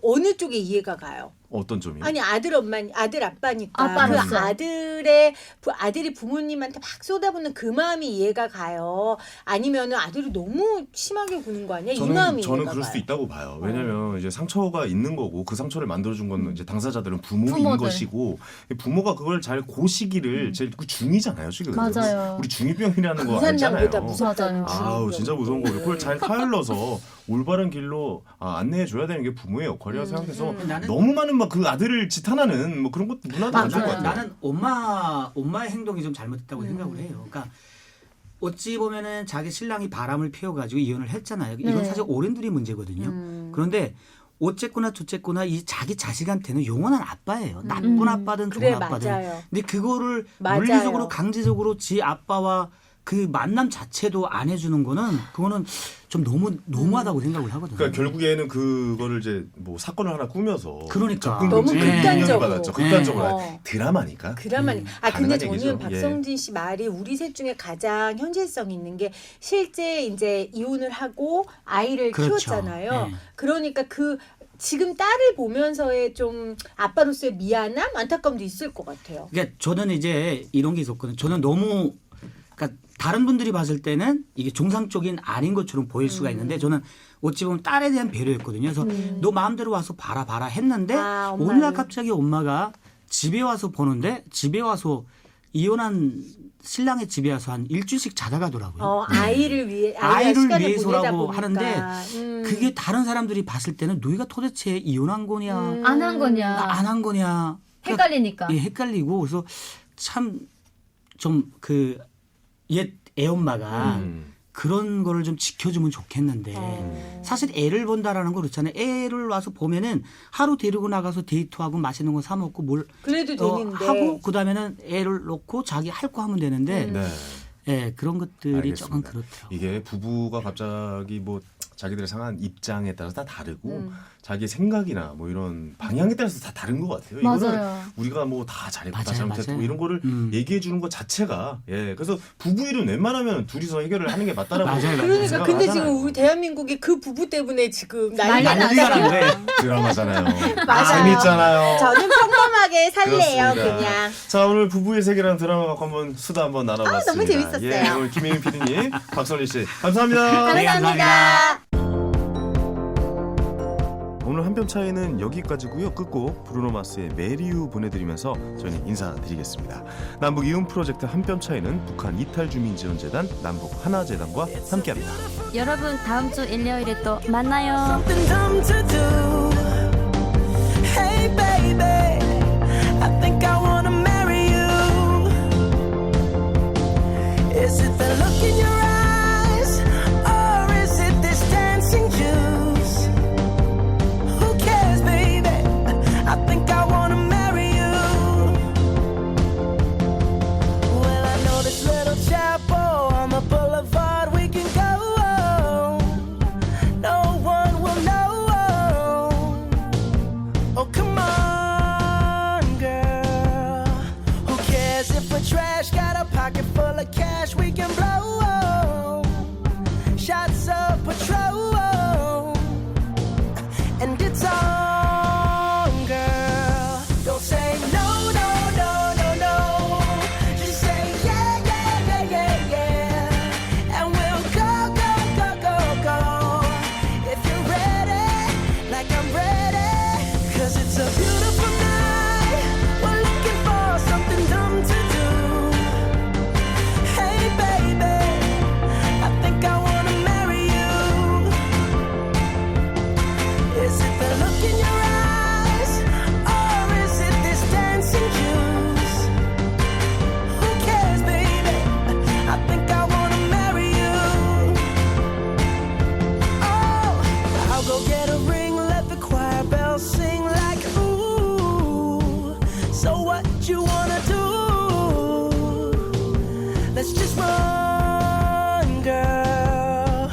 어느 쪽에 이해가 가요? 어떤 점이요? 아니 아들 아빠니까 아빠로서. 그 아들이 부모님한테 막 쏟아붓는 그 마음이 이해가 가요. 아니면은 아들이 너무 심하게 구는 거 아니야? 이 마음이 저는 이해가 그럴 가요. 수도 있다고 봐요. 왜냐면 이제 상처가 있는 거고 그 상처를 만들어준 건 이제 당사자들은 부모인 부모들. 것이고 부모가 그걸 잘 고시기를 제일 그 중이잖아요 지금. 맞아요. 우리 중이병이라는 거 무산양보다 알잖아요. 무섭다는 아우 진짜 무서운 거예요. 그걸 잘 타일러서 올바른 길로 안내해 줘야 되는 게 부모의 역할이라고 생각해서 나는- 너무 많은 막 그 아들을 지탄하는 뭐 그런 것도 문화도 안 좋을 것 같아요. 나는 엄마의 행동이 좀 잘못됐다고 생각을 해요. 그러니까 어찌 보면은 자기 신랑이 바람을 피워가지고 이혼을 했잖아요. 이건 네. 사실 어른들이 문제거든요. 그런데 어쨌거나 저쨌거나 이 자기 자식한테는 영원한 아빠예요. 나쁜 아빠든 좋은 그래 아빠든. 맞아요. 근데 그거를 맞아요. 물리적으로 강제적으로 지 아빠와 그 만남 자체도 안 해주는 거는 그거는 좀 너무하다고 생각을 하거든요. 그러니까 결국에는 그거를 이제 뭐 사건을 하나 꾸며서 그러니까. 너무 극단적으로. 받았죠. 극단적으로 네. 드라마니까. 드라마니. 근데 가능한 저는 얘기죠. 박성진 씨 말이 우리 셋 중에 가장 현실성 있는 게 실제 이제 이혼을 하고 아이를 그렇죠. 키웠잖아요. 네. 그러니까 지금 딸을 보면서의 좀 아빠로서의 미안함, 안타까움도 있을 것 같아요. 그러니까 저는 이제 이런 게 있었거든요. 저는 너무 그러니까 다른 분들이 봤을 때는 이게 정상적인 아닌 것처럼 보일 수가 있는데 저는 어찌 보면 딸에 대한 배려였거든요. 그래서 너 마음대로 와서 봐라 했는데 엄마는. 어느 날 갑자기 엄마가 집에 와서 보는데 집에 와서 이혼한 신랑의 집에 와서 한 일주일씩 자다 가더라고요. 아이를 위해 아이를 시간을 위해서라고 보내다 하는데 그게 다른 사람들이 봤을 때는 너희가 도대체 이혼한 거냐 안 한 거냐. 안 한 거냐 헷갈리니까. 예, 헷갈리고 그래서 참 좀 그 옛 애엄마가 그런 거를 좀 지켜주면 좋겠는데 사실 애를 본다라는 거 그렇잖아요. 애를 와서 보면은 하루 데리고 나가서 데이트하고 맛있는 거 사 먹고 뭘 그래도 되는데 하고 그다음에는 애를 놓고 자기 할 거 하면 되는데 네. 예, 그런 것들이 알겠습니다. 조금 그렇더라고요. 이게 부부가 갑자기 뭐 자기들의 상한 입장에 따라서 다 다르고 자기 생각이나 뭐 이런 방향에 따라서 다 다른 것 같아요. 이거는 맞아요. 우리가 뭐 다 잘했고 다 맞아요, 잘못했고 맞아요. 이런 거를 얘기해 주는 것 자체가 예 그래서 부부 일은 웬만하면 둘이서 해결을 하는 게 맞다라고 맞아요. 그러니까 생각을 근데 하잖아요. 지금 우리 대한민국이 그 부부 때문에 지금 난리가 난리가 났어요. 났네. 드라마잖아요. 맞아요. 재밌잖아요. 저는 평범하게 살래요, 그렇습니다. 그냥. 자 오늘 부부의 세계라는 드라마 갖고 한번 수다 한번 나눠봤습니다. 너무 재밌었어요. 예, 오늘 김혜민 PD님, 박선리 씨 감사합니다. 네, 감사합니다. 오늘 한 뼘 차이는 여기까지고요. 끝곡 브루노 마스의 메리유 보내드리면서 저희는 인사드리겠습니다. 남북 이웃 프로젝트 한 뼘 차이는 북한 이탈 주민 지원 재단 남북 하나재단과 함께합니다. 여러분 다음 주 일요일에 또 만나요. Something dumb to do. Hey baby, I think I wanna marry you. Is it the look in your eyes, or is it this dancing juice? Who cares, baby? I think I wanna marry you. Well, I know this little chapel on the boulevard we can go. No one will know. Oh, come on, girl. Who cares if we're trash? Got a pocket full of cash we can blow. Shots of Patrol. And it's on, girl. Don't say no, no, no, no, no. Just say yeah, yeah, yeah, yeah, yeah. And we'll go, go, go, go, go. If you're ready, like I'm ready. 'Cause it's a beautiful night. We're looking for something dumb to do. Hey baby, I think I wanna marry you. Is it the look in your eyes, or is it this dancing juice? Who cares, baby? I think I wanna marry you. Oh, I'll go get a ring, let the choir bells sing like ooh. So what you wanna do? Let's just run, girl.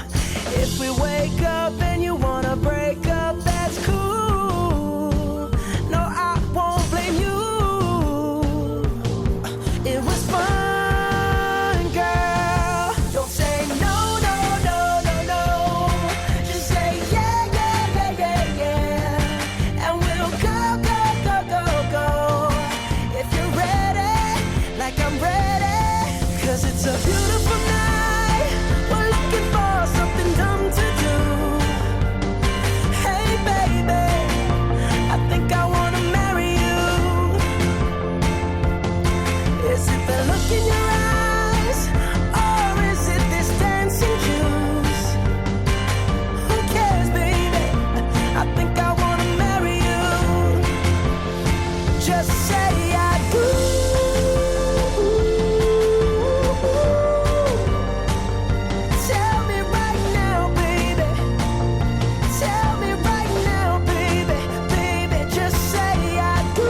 If we wake up and you wanna break up, that's cool. No, I won't blame you. It was fun, girl. Don't say no, no, no, no, no. Just say yeah, yeah, yeah, yeah, yeah. And we'll go, go, go, go, go. If you're ready, like I'm ready. 'Cause it's a beautiful night. We're looking for something dumb to do. Hey baby, I think I wanna marry you. Is it the look in your eyes, or is it this dancing juice? Who cares, baby? I think I wanna marry you. Just say I do. Tell me right now, baby. Tell me right now, baby. Baby, just say I do.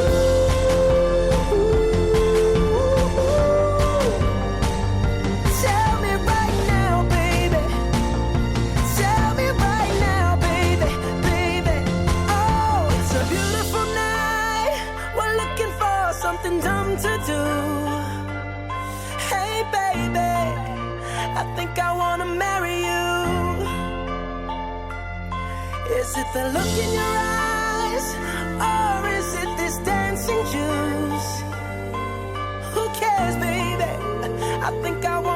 Tell me right now, baby. Tell me right now, baby. Baby, oh, it's a beautiful night. We're looking for something dumb to do. Hey, baby, I think I wanna marry you. Is it the look in your eyes, or is it this dancing juice? Who cares, baby? I think I wanna